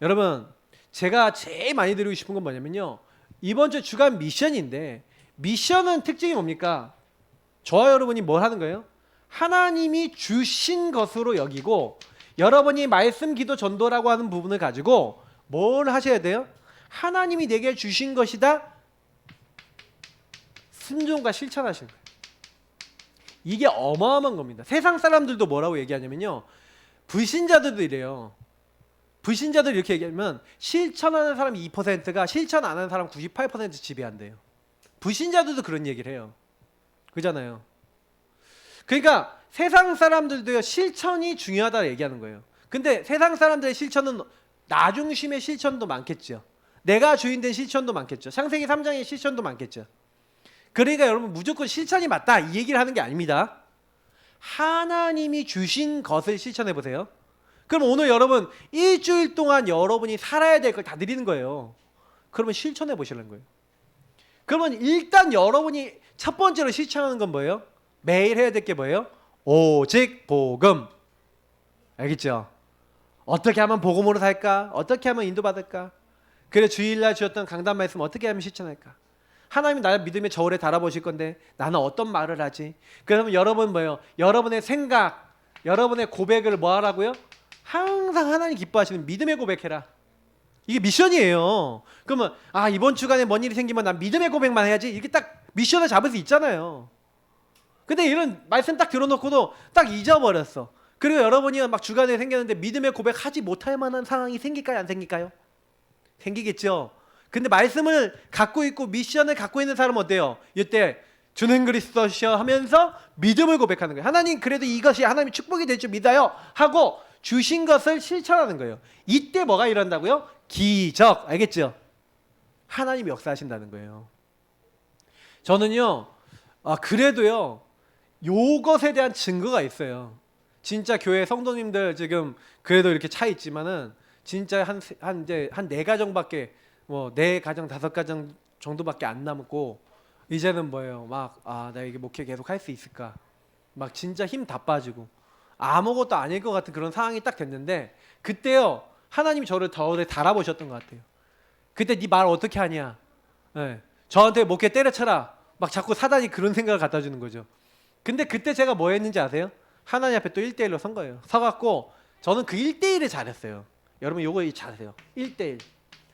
여러분 제가 제일 많이 드리고 싶은 건 뭐냐면요. 이번 주 주간 미션인데 미션은 특징이 뭡니까? 저와 여러분이 뭘 하는 거예요? 하나님이 주신 것으로 여기고 여러분이 말씀 기도 전도라고 하는 부분을 가지고 뭘 하셔야 돼요? 하나님이 내게 주신 것이다. 순종과 실천하시는 거예요. 이게 어마어마한 겁니다. 세상 사람들도 뭐라고 얘기하냐면요. 불신자들도 이래요. 불신자들 이렇게 얘기하면 실천하는 사람 2%가 실천 안 하는 사람 98% 지배한대요. 불신자들도 그런 얘기를 해요. 그잖아요. 그러니까 세상 사람들도요 실천이 중요하다 얘기하는 거예요. 근데 세상 사람들의 실천은 나 중심의 실천도 많겠죠. 내가 주인 된 실천도 많겠죠. 창세기 3장의 실천도 많겠죠. 그러니까 여러분 무조건 실천이 맞다 이 얘기를 하는 게 아닙니다. 하나님이 주신 것을 실천해 보세요. 그럼 오늘 여러분 일주일 동안 여러분이 살아야 될 걸 다 드리는 거예요. 그러면 실천해 보시는 거예요. 그러면 일단 여러분이 첫 번째로 실천하는 건 뭐예요? 매일 해야 될 게 뭐예요? 오직 복음. 알겠죠? 어떻게 하면 복음으로 살까? 어떻게 하면 인도받을까? 그래 주일날 주셨던 강단 말씀 어떻게 하면 실천할까? 하나님이 나의 믿음의 저울에 달아보실 건데 나는 어떤 말을 하지? 그러면 여러분 뭐예요? 여러분의 생각, 여러분의 고백을 뭐 하라고요? 항상 하나님 기뻐하시는 믿음의 고백해라. 이게 미션이에요. 그러면 이번 주간에 뭔 일이 생기면 난 믿음의 고백만 해야지 이렇게 딱 미션을 잡을 수 있잖아요. 근데 이런 말씀 딱 들어놓고도 딱 잊어버렸어. 그리고 여러분이 막 주간에 생겼는데 믿음의 고백하지 못할 만한 상황이 생길까요? 안 생길까요? 생기겠죠. 근데 말씀을 갖고 있고 미션을 갖고 있는 사람은 어때요? 이때 주는 그리스도시여 하면서 믿음을 고백하는 거예요. 하나님 그래도 이것이 하나님의 축복이 될 줄 믿어요 하고 주신 것을 실천하는 거예요. 이때 뭐가 일어난다고요? 기적. 알겠죠? 하나님이 역사하신다는 거예요. 저는요 그래도요 요것에 대한 증거가 있어요. 진짜 교회 성도님들 지금 그래도 이렇게 차 있지만은 진짜 한 네 가정밖에 네 가정 다섯 가정 정도밖에 안 남고 이제는 뭐예요? 막 나 이게 목회 계속 할 수 있을까? 막 진짜 힘 다 빠지고 아무것도 아닐 것 같은 그런 상황이 딱 됐는데 그때요 하나님이 저를 더 달아보셨던 것 같아요. 그때 네 말 어떻게 하냐? 네. 저한테 목회 때려쳐라. 막 자꾸 사단이 그런 생각을 갖다 주는 거죠. 근데 그때 제가 뭐 했는지 아세요? 하나님 앞에 또 1대1로 선 거예요. 서갖고 저는 그 1대1을 잘했어요. 여러분 요거 잘하세요. 1대1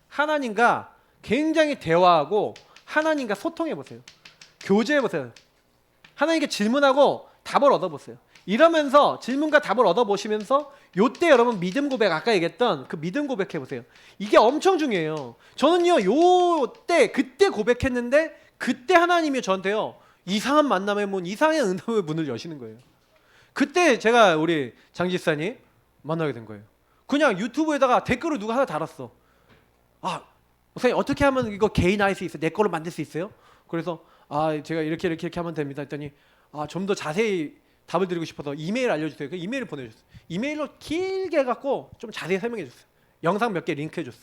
하나님과 굉장히 대화하고 하나님과 소통해보세요. 교제해보세요. 하나님께 질문하고 답을 얻어보세요. 이러면서 질문과 답을 얻어보시면서 요때 여러분 믿음 고백 아까 얘기했던 그 믿음 고백해보세요. 이게 엄청 중요해요. 저는요 요때 그때 고백했는데 그때 하나님이 저한테요 이상한 만남의 문, 이상한 응답의 문을 여시는 거예요. 그때 제가 우리 장 집사님 만나게 된 거예요. 그냥 유튜브에다가 댓글을 누가 하나 달았어. 목사님 어떻게 하면 이거 개인 할 수 있어요? 내 걸로 만들 수 있어요? 그래서 제가 이렇게 하면 됩니다 했더니 좀 더 자세히 답을 드리고 싶어서 이메일 알려주세요. 그 이메일을 보내줬어요. 이메일로 길게 해갖고 좀 자세히 설명해줬어요. 영상 몇 개 링크해줬어.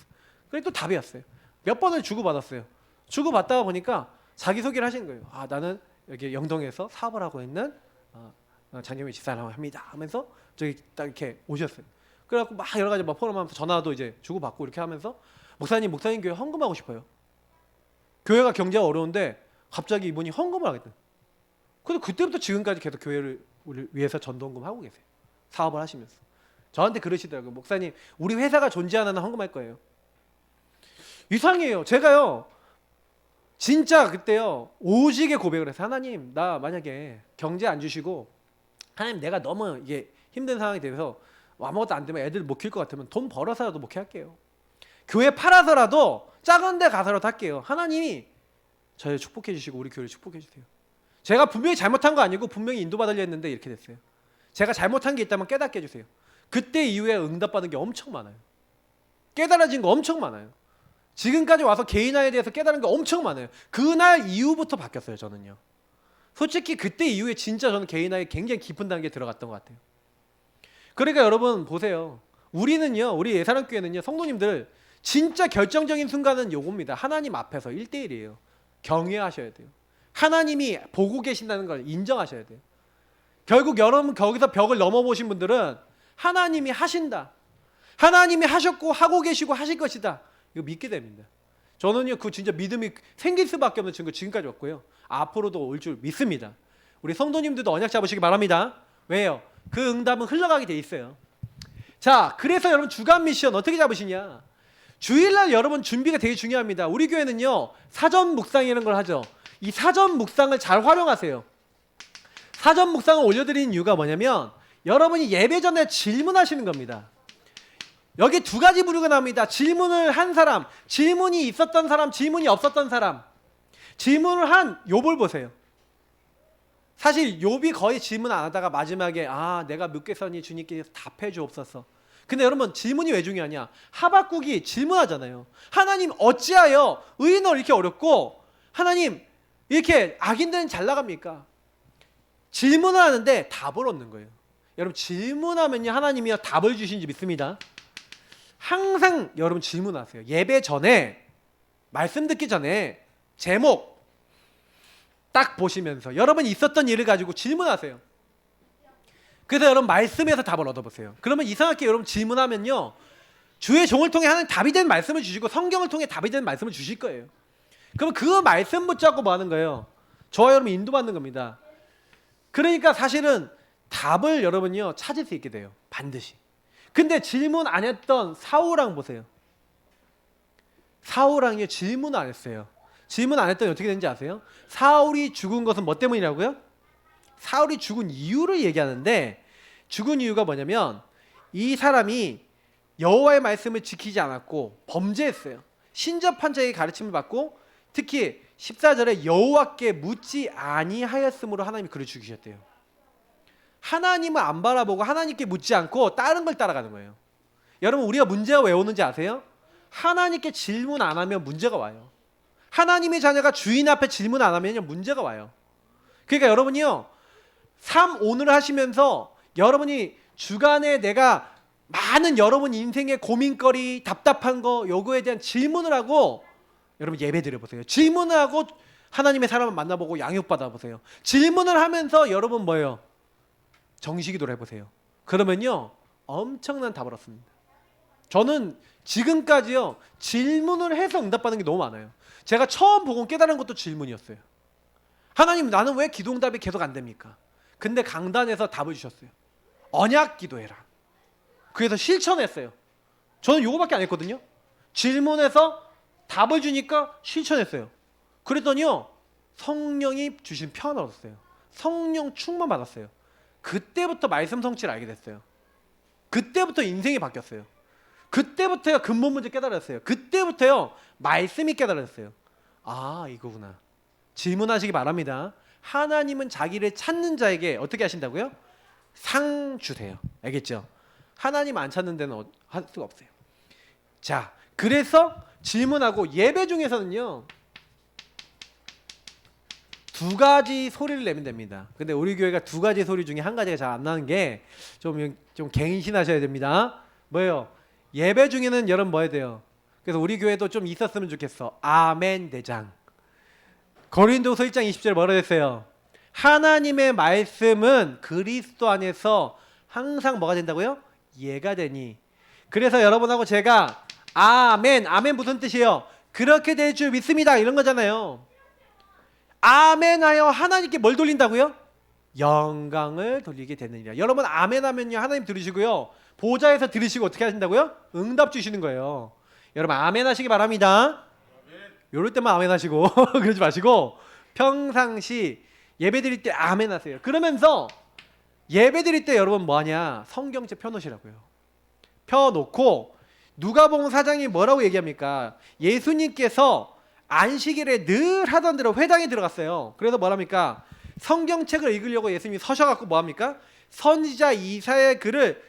그래 또 답이 왔어요. 몇 번을 주고받았어요. 주고받다가 보니까 자기소개를 하시는 거예요. 나는 여기 영동에서 사업을 하고 있는 장경민 집사라고 합니다 하면서 저기 딱 이렇게 오셨어요. 그래갖고 막 여러 가지 막 포럼하면서 전화도 이제 주고받고 이렇게 하면서 목사님 교회 헌금하고 싶어요. 교회가 경제가 어려운데 갑자기 이분이 헌금을 하겠다. 근데 그때부터 지금까지 계속 교회를 위해서 전도헌금 하고 계세요. 사업을 하시면서 저한테 그러시더라고요. 목사님 우리 회사가 존재하는 한 헌금할 거예요. 이상해요. 제가요 진짜 그때요 오직의 고백을 해서 하나님 나 만약에 경제 안 주시고 하나님 내가 너무 이게 힘든 상황이 돼서 아무것도 안 되면 애들 못 키울 것 같으면 돈 벌어서라도 목회할게요. 교회 팔아서라도 작은 데 가서라도 할게요. 하나님이 저를 축복해 주시고 우리 교회를 축복해 주세요. 제가 분명히 잘못한 거 아니고 분명히 인도받으려 했는데 이렇게 됐어요. 제가 잘못한 게 있다면 깨닫게 해주세요. 그때 이후에 응답받은 게 엄청 많아요. 깨달아진 거 엄청 많아요. 지금까지 와서 개인화에 대해서 깨달은 게 엄청 많아요. 그날 이후부터 바뀌었어요. 저는요. 솔직히 그때 이후에 진짜 저는 개인화에 굉장히 깊은 단계에 들어갔던 것 같아요. 그러니까 여러분 보세요. 우리는요, 우리 예사랑교회는요, 성도님들 진짜 결정적인 순간은 요겁니다. 하나님 앞에서 1대1이에요. 경외하셔야 돼요. 하나님이 보고 계신다는 걸 인정하셔야 돼요. 결국 여러분 거기서 벽을 넘어보신 분들은 하나님이 하신다. 하나님이 하셨고 하고 계시고 하실 것이다. 이거 믿게 됩니다. 저는요, 그 진짜 믿음이 생길 수밖에 없는 증거 지금까지 왔고요. 앞으로도 올 줄 믿습니다. 우리 성도님들도 언약 잡으시기 바랍니다. 왜요? 그 응답은 흘러가게 돼 있어요. 자, 그래서 여러분 주간 미션 어떻게 잡으시냐? 주일날 여러분 준비가 되게 중요합니다. 우리 교회는요, 사전 묵상이라는 걸 하죠. 이 사전 묵상을 잘 활용하세요. 사전 묵상을 올려드리는 이유가 뭐냐면 여러분이 예배 전에 질문하시는 겁니다. 여기 두 가지 부류가 나옵니다. 질문을 한 사람, 질문이 있었던 사람, 질문이 없었던 사람. 질문을 한 욥을 보세요. 사실 욥이 거의 질문 안 하다가 마지막에 내가 묻겠으니 주님께서 답해 주옵소서. 근데 여러분 질문이 왜 중요하냐? 하박국이 질문하잖아요. 하나님 어찌하여 의인을 이렇게 어렵고 하나님 이렇게 악인들은 잘 나갑니까? 질문을 하는데 답을 얻는 거예요. 여러분 질문하면요 하나님이 답을 주신지 믿습니다. 항상 여러분 질문하세요. 예배 전에 말씀 듣기 전에 제목 딱 보시면서 여러분이 있었던 일을 가지고 질문하세요. 그래서 여러분 말씀에서 답을 얻어보세요. 그러면 이상하게 여러분 질문하면요 주의 종을 통해 하나님 답이 된 말씀을 주시고 성경을 통해 답이 된 말씀을 주실 거예요. 그러면 그 말씀 붙잡고 뭐 하는 거예요? 저와 여러분 인도받는 겁니다. 그러니까 사실은 답을 여러분요 찾을 수 있게 돼요. 반드시. 근데 질문 안 했던 사울왕 보세요. 사울왕이 질문 안 했어요. 질문 안 했더니 어떻게 되는지 아세요? 사울이 죽은 것은 뭐 때문이라고요? 사울이 죽은 이유를 얘기하는데 죽은 이유가 뭐냐면 이 사람이 여호와의 말씀을 지키지 않았고 범죄했어요. 신접한 자에게 가르침을 받고 특히 14절에 여호와께 묻지 아니하였으므로 하나님이 그를 죽이셨대요. 하나님을 안 바라보고 하나님께 묻지 않고 다른 걸 따라가는 거예요. 여러분 우리가 문제가 왜 오는지 아세요? 하나님께 질문 안 하면 문제가 와요. 하나님의 자녀가 주인 앞에 질문 안 하면 문제가 와요. 그러니까 여러분이요 삶 오늘 하시면서 여러분이 주간에 내가 많은 여러분 인생의 고민거리 답답한 거 요거에 대한 질문을 하고 여러분 예배 드려보세요. 질문을 하고 하나님의 사람을 만나보고 양육받아 보세요. 질문을 하면서 여러분 뭐예요? 정식기도를 해보세요. 그러면요 엄청난 답을 얻습니다. 저는 지금까지요 질문을 해서 응답받는 게 너무 많아요. 제가 처음 복음 깨달은 것도 질문이었어요. 하나님 나는 왜 기도응답이 계속 안 됩니까? 근데 강단에서 답을 주셨어요. 언약 기도해라. 그래서 실천했어요. 저는 요거밖에 안 했거든요. 질문해서 답을 주니까 실천했어요. 그랬더니요 성령이 주신 평안을 얻었어요. 성령 충만 받았어요. 그때부터 말씀 성취를 알게 됐어요. 그때부터 인생이 바뀌었어요. 그때부터요 근본 문제 깨달았어요. 그때부터요 말씀이 깨달았어요. 이거구나. 질문하시기 바랍니다. 하나님은 자기를 찾는 자에게 어떻게 하신다고요? 상 주세요. 알겠죠? 하나님 안 찾는 데는 할 수가 없어요. 자, 그래서 질문하고 예배 중에서는요 두 가지 소리를 내면 됩니다. 근데 우리 교회가 두 가지 소리 중에 한 가지가 잘 안 나는 게 좀 갱신하셔야 됩니다. 뭐예요? 예배 중에는 여러분 뭐 해야 돼요? 그래서 우리 교회도 좀 있었으면 좋겠어. 아멘 대장. 고린도서 1장 20절 뭐라 했어요? 하나님의 말씀은 그리스도 안에서 항상 뭐가 된다고요? 예가 되니. 그래서 여러분하고 제가 아멘 무슨 뜻이에요? 그렇게 될 줄 믿습니다 이런 거잖아요. 아멘하여 하나님께 뭘 돌린다고요? 영광을 돌리게 되느니라. 여러분 아멘 하면요 하나님 들으시고요 보좌에서 들으시고 어떻게 하신다고요? 응답 주시는 거예요. 여러분 아멘 하시기 바랍니다. 요럴 때만 아멘 하시고 그러지 마시고 평상시 예배 드릴 때 아멘 하세요. 그러면서 예배 드릴 때 여러분 뭐하냐? 성경책 펴놓으시라고요. 펴놓고 누가복음 4장이 뭐라고 얘기합니까? 예수님께서 안식일에 늘 하던 대로 회당에 들어갔어요. 그래서 뭐랍니까? 성경책을 읽으려고 예수님이 서셔갖고 뭐합니까? 선지자 이사야의 글을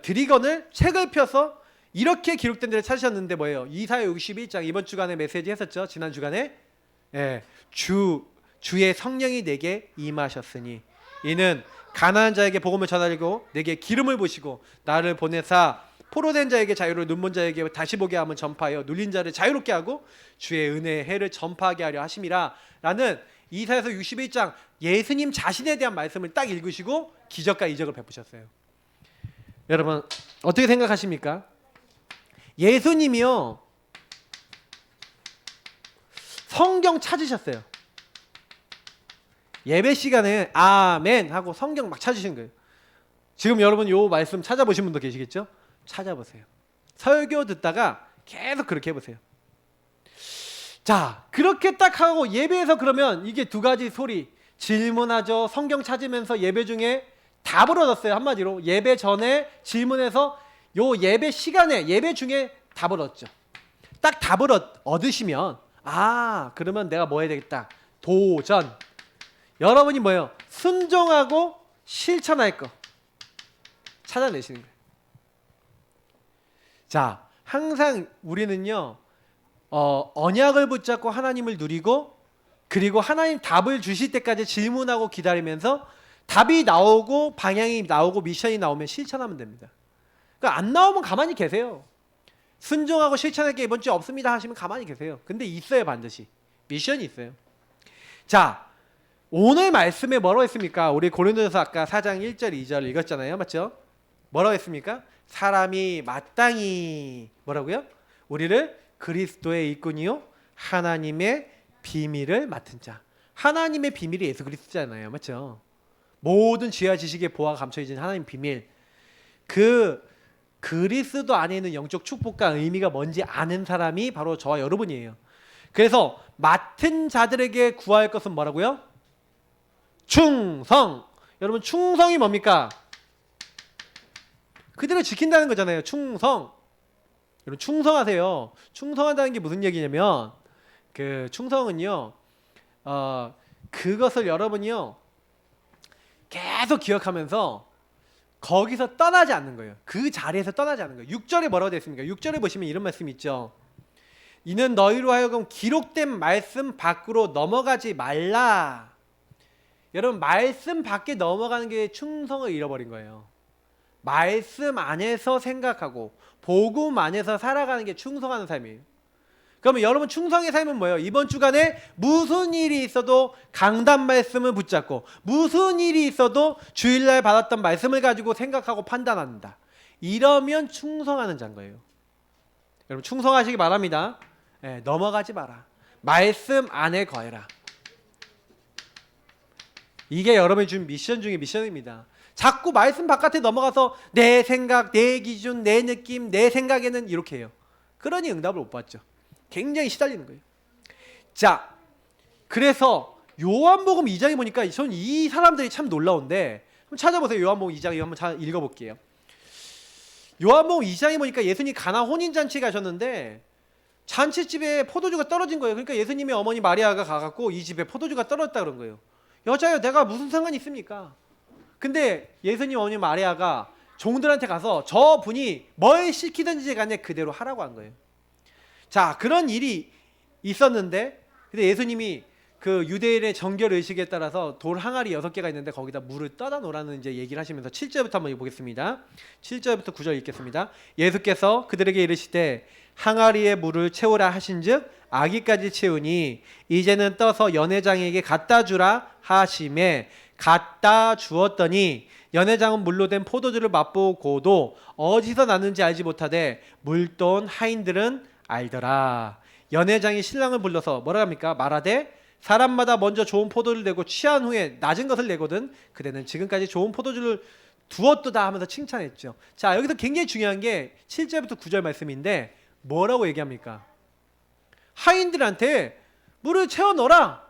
드리건을 책을 펴서 이렇게 기록된 데를 찾으셨는데 뭐예요? 이사야 61장 이번 주간에 메시지 했었죠. 지난 주간에 주 주의 성령이 내게 임하셨으니 이는 가난한 자에게 복음을 전하려고 내게 기름을 부으시고 나를 보내사 포로된 자에게 자유를, 눈먼 자에게 다시 보게 함을 전파하여 눌린 자를 자유롭게 하고 주의 은혜의 해를 전파하게 하려 하심이라 라는 이사야서 61장 예수님 자신에 대한 말씀을 딱 읽으시고 기적과 이적을 베푸셨어요. 여러분 어떻게 생각하십니까? 예수님이요 성경 찾으셨어요. 예배 시간에 아멘 하고 성경 막 찾으신 거예요. 지금 여러분 요 말씀 찾아보신 분도 계시겠죠? 찾아보세요. 설교 듣다가 계속 그렇게 해보세요. 자, 그렇게 딱 하고 예배에서 그러면 이게 두 가지 소리, 질문하죠. 성경 찾으면서 예배 중에 답을 얻었어요. 한마디로 예배 전에 질문해서 요 예배 시간에 예배 중에 답을 얻죠. 딱 답을 얻으시면 그러면 내가 뭐 해야 되겠다. 도전. 여러분이 뭐예요? 순종하고 실천할 거 찾아내시는 거예요. 자, 항상 우리는요 언약을 붙잡고 하나님을 누리고 그리고 하나님 답을 주실 때까지 질문하고 기다리면서 답이 나오고 방향이 나오고 미션이 나오면 실천하면 됩니다. 그러니까 안 나오면 가만히 계세요. 순종하고 실천할 게 이번 주에 없습니다 하시면 가만히 계세요. 근데 있어요. 반드시 미션이 있어요. 자, 오늘 말씀에 뭐라고 했습니까? 우리 고린도전서 아까 4장 1절 2절 읽었잖아요. 맞죠? 뭐라고 했습니까? 사람이 마땅히 뭐라고요? 우리를 그리스도의 일꾼이요 하나님의 비밀을 맡은 자. 하나님의 비밀이 예수 그리스도잖아요. 맞죠? 모든 지혜와 지식의 보화가 감춰진 하나님 비밀. 그 그리스도 안에 있는 영적 축복과 의미가 뭔지 아는 사람이 바로 저와 여러분이에요. 그래서 맡은 자들에게 구할 것은 뭐라고요? 충성. 여러분 충성이 뭡니까? 그대로 지킨다는 거잖아요. 충성. 여러분 충성하세요. 충성한다는 게 무슨 얘기냐면 그 충성은요 그것을 여러분이요 계속 기억하면서 거기서 떠나지 않는 거예요. 그 자리에서 떠나지 않는 거예요. 6절에 뭐라고 되어 있습니까? 6절에 보시면 이런 말씀이 있죠. 이는 너희로 하여금 기록된 말씀 밖으로 넘어가지 말라. 여러분 말씀 밖에 넘어가는 게 충성을 잃어버린 거예요. 말씀 안에서 생각하고 복음 안에서 살아가는 게 충성하는 삶이에요. 그러면 여러분 충성의 삶은 뭐예요? 이번 주간에 무슨 일이 있어도 강단 말씀을 붙잡고 무슨 일이 있어도 주일날 받았던 말씀을 가지고 생각하고 판단한다. 이러면 충성하는 자인 거예요. 여러분 충성하시기 바랍니다. 넘어가지 마라. 말씀 안에 거해라. 이게 여러분이 준 미션 중에 미션입니다. 자꾸 말씀 바깥에 넘어가서 내 생각, 내 기준, 내 느낌, 내 생각에는 이렇게 해요. 그러니 응답을 못 받죠. 굉장히 시달리는 거예요. 자, 그래서 요한복음 2장에 보니까 전 이 사람들이 참 놀라운데 한번 찾아보세요. 요한복음 2장 한번 읽어볼게요. 요한복음 2장에 보니까 예수님이 가나 혼인잔치에 가셨는데 잔치집에 포도주가 떨어진 거예요. 그러니까 예수님의 어머니 마리아가 가갖고 이 집에 포도주가 떨어졌다 그런 거예요. 여자요, 내가 무슨 상관이 있습니까? 근데 예수님 어머니 마리아가 종들한테 가서 저 분이 뭘 시키든지 간에 그대로 하라고 한 거예요. 자, 그런 일이 있었는데 근데 예수님이 그 유대인의 정결 의식에 따라서 돌 항아리 6개가 있는데 거기다 물을 떠다 놓으라는 이제 얘기를 하시면서 7절부터 한번 읽어보겠습니다. 7절부터 9절 읽겠습니다. 예수께서 그들에게 이르시되 항아리에 물을 채우라 하신즉 아기까지 채우니 이제는 떠서 연회장에게 갖다 주라 하심에 갖다 주었더니 연회장은 물로 된 포도주를 맛보고도 어디서 났는지 알지 못하되 물돈 하인들은 알더라. 연회장이 신랑을 불러서 뭐라 합니까? 말하되 사람마다 먼저 좋은 포도를 내고 취한 후에 낮은 것을 내거든 그대는 지금까지 좋은 포도주를 두었도다 하면서 칭찬했죠. 자, 여기서 굉장히 중요한 게 7절부터 9절 말씀인데 뭐라고 얘기합니까? 하인들한테 물을 채워 넣어라.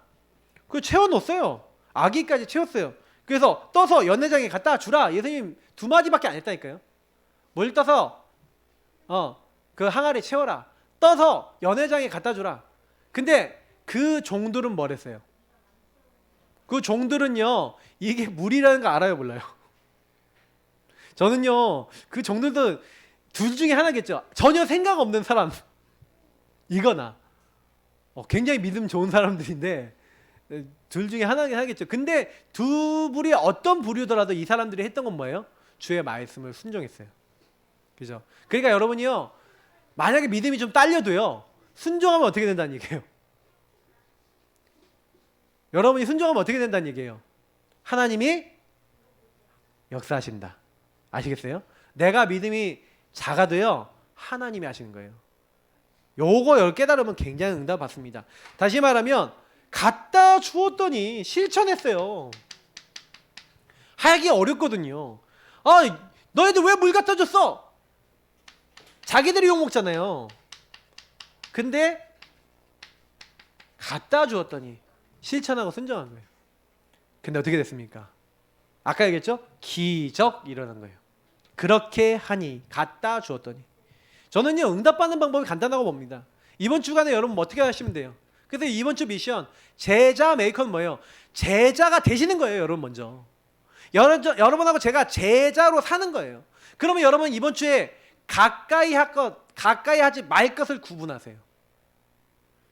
그 채워 넣었어요. 아기까지 채웠어요. 그래서 떠서 연회장에 갖다 주라. 예수님 2마디밖에 안 했다니까요. 물 떠서 그 항아리 채워라. 떠서 연회장에 갖다 주라. 근데 그 종들은 뭐랬어요? 그 종들은요 이게 물이라는 거 알아요 몰라요? 저는요 그 종들도 둘 중에 하나겠죠. 전혀 생각 없는 사람 이거나 굉장히 믿음 좋은 사람들인데 둘 중에 하나긴 하겠죠. 근데 두 부류의 어떤 부류더라도 이 사람들이 했던 건 뭐예요? 주의 말씀을 순종했어요. 그죠? 그러니까 여러분이요, 만약에 믿음이 좀 딸려도요, 순종하면 어떻게 된다는 얘기예요? 여러분이 순종하면 어떻게 된다는 얘기예요? 하나님이 역사하신다. 아시겠어요? 내가 믿음이 작아도요, 하나님이 하시는 거예요. 요거 깨달으면 굉장히 응답 받습니다. 다시 말하면 갖다 주었더니 실천했어요. 하기 어렵거든요. 아, 너희들 왜 물 갖다 줬어? 자기들이 욕먹잖아요. 근데 갖다 주었더니 실천하고 순종한 거예요. 근데 어떻게 됐습니까? 아까 얘기했죠? 기적 일어난 거예요. 그렇게 하니 갖다 주었더니. 저는요, 응답받는 방법이 간단하고 봅니다. 이번 주간에 여러분 어떻게 하시면 돼요? 그래서 이번 주 미션 제자 메이커는 뭐예요? 제자가 되시는 거예요. 여러분 먼저 여러분하고 제가 제자로 사는 거예요. 그러면 여러분 이번 주에 가까이 할 것, 가까이 하지 말 것을 구분하세요.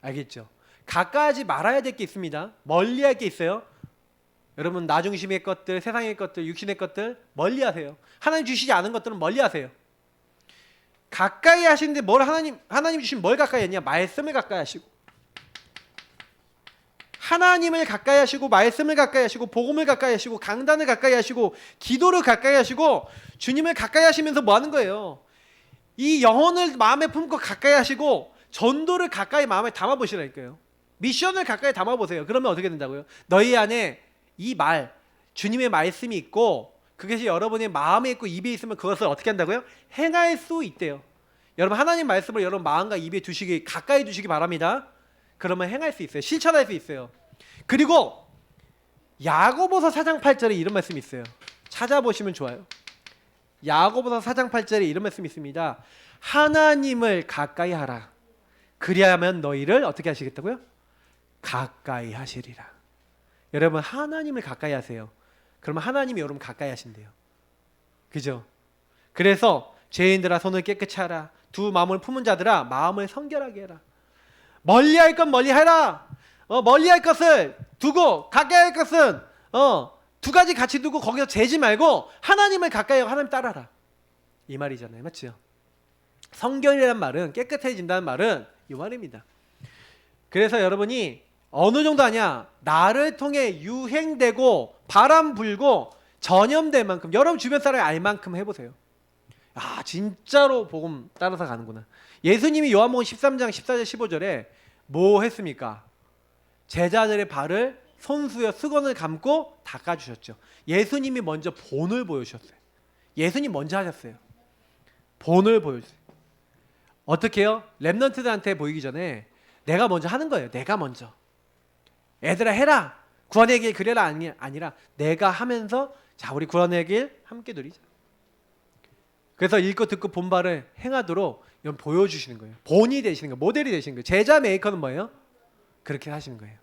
알겠죠? 가까이 하지 말아야 될 게 있습니다. 멀리 할 게 있어요. 여러분 나 중심의 것들, 세상의 것들, 육신의 것들 멀리 하세요. 하나님 주시지 않은 것들은 멀리 하세요. 가까이 하시는데 뭘 하나님 주신 뭘 가까이 했냐? 말씀을 가까이 하시고, 하나님을 가까이 하시고, 말씀을 가까이 하시고, 복음을 가까이 하시고, 강단을 가까이 하시고, 기도를 가까이 하시고, 주님을 가까이 하시면서 뭐 하는 거예요? 이 영혼을 마음에 품고 가까이 하시고, 전도를 가까이 마음에 담아보시라니까요. 미션을 가까이 담아보세요. 그러면 어떻게 된다고요? 너희 안에 이 말, 주님의 말씀이 있고, 그것이 여러분의 마음에 있고 입에 있으면 그것을 어떻게 한다고요? 행할 수 있대요. 여러분 하나님 말씀을 여러분 마음과 입에 두시기, 가까이 두시기 바랍니다. 그러면 행할 수 있어요. 실천할 수 있어요. 그리고 야고보서 4장 8절에 이런 말씀이 있어요. 찾아보시면 좋아요. 야고보서 4장 8절에 이런 말씀이 있습니다. 하나님을 가까이 하라. 그리하면 너희를 어떻게 하시겠다고요? 가까이 하시리라. 여러분 하나님을 가까이 하세요. 그러면 하나님이 여러분 가까이 하신대요. 그죠? 그래서 죄인들아 손을 깨끗이 하라. 두 마음을 품은 자들아 마음을 성결하게 해라. 멀리 할 건 멀리 해라. 멀리 할 것을 두고 가까이 할 것은 두 가지 같이 두고 거기서 재지 말고 하나님을 가까이 하고 하나님 따라라. 이 말이잖아요. 맞죠? 성결이라는 말은, 깨끗해진다는 말은 이 말입니다. 그래서 여러분이 어느 정도 하냐? 나를 통해 유행되고 바람 불고 전염될 만큼, 여러분 주변 사람이 알 만큼 해보세요. 아 진짜로 복음 따라서 가는구나. 예수님이 요한복음 13장 14절 15절에 뭐 했습니까? 제자들의 발을 손수여 수건을 감고 닦아주셨죠. 예수님이 먼저 본을 보여주셨어요. 예수님 먼저 하셨어요. 본을 보여주세요. 어떻게 해요? 랩런트들한테 보이기 전에 내가 먼저 하는 거예요. 내가 먼저. 애들아 해라. 구원의 길 그래라 아니라 내가 하면서 자 우리 구원의 길 함께 누리자. 그래서 읽고 듣고 본 바를 행하도록 이런 보여주시는 거예요. 본이 되시는 거예요. 모델이 되시는 거예요. 제자 메이커는 뭐예요? 그렇게 하시는 거예요.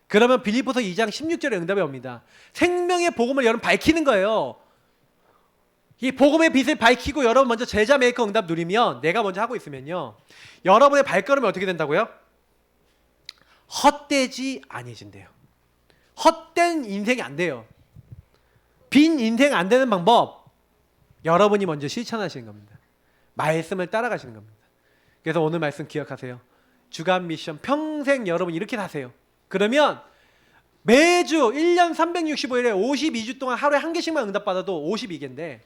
그러면 빌립보서 2장 16절에 응답이 옵니다. 생명의 복음을 여러분 밝히는 거예요. 이 복음의 빛을 밝히고 여러분 먼저 제자 메이커 응답 누리면, 내가 먼저 하고 있으면요, 여러분의 발걸음이 어떻게 된다고요? 헛되지 아니해진대요. 헛된 인생이 안 돼요. 빈 인생 안 되는 방법, 여러분이 먼저 실천하시는 겁니다. 말씀을 따라가시는 겁니다. 그래서 오늘 말씀 기억하세요. 주간 미션 평생 여러분 이렇게 사세요. 그러면 매주 1년 365일에 52주 동안 하루에 한 개씩만 응답받아도 52개인데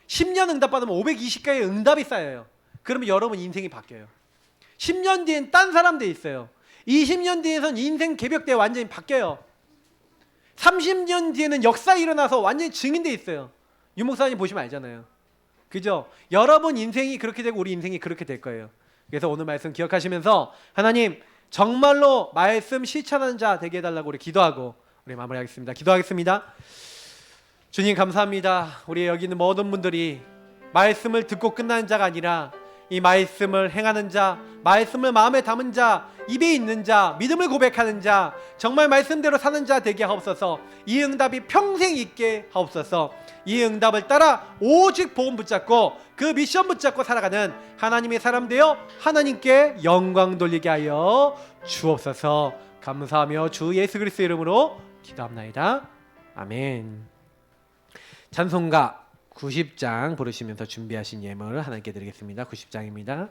10년 응답받으면 520개의 응답이 쌓여요. 그러면 여러분 인생이 바뀌어요. 10년 뒤엔 딴 사람 돼 있어요. 20년 뒤에선 인생 개벽돼 완전히 바뀌어요. 30년 뒤에는 역사 일어나서 완전히 증인돼 있어요. 유목사님 보시면 알잖아요. 그죠? 여러분 인생이 그렇게 되고 우리 인생이 그렇게 될 거예요. 그래서 오늘 말씀 기억하시면서 하나님 정말로 말씀 실천하는 자 되게 해달라고 우리 기도하고 우리 마무리하겠습니다. 기도하겠습니다. 주님 감사합니다. 우리 여기 있는 모든 분들이 말씀을 듣고 끝나는 자가 아니라 이 말씀을 행하는 자, 말씀을 마음에 담은 자, 입에 있는 자, 믿음을 고백하는 자, 정말 말씀대로 사는 자 되게 하옵소서. 이 응답이 평생 있게 하옵소서. 이 응답을 따라 오직 복음 붙잡고 그 미션 붙잡고 살아가는 하나님의 사람 되어 하나님께 영광 돌리게 하여 주옵소서. 감사하며 주 예수 그리스도 이름으로 기도합나이다. 아멘. 찬송가 90장 부르시면서 준비하신 예물을 하나님께 드리겠습니다. 90장입니다.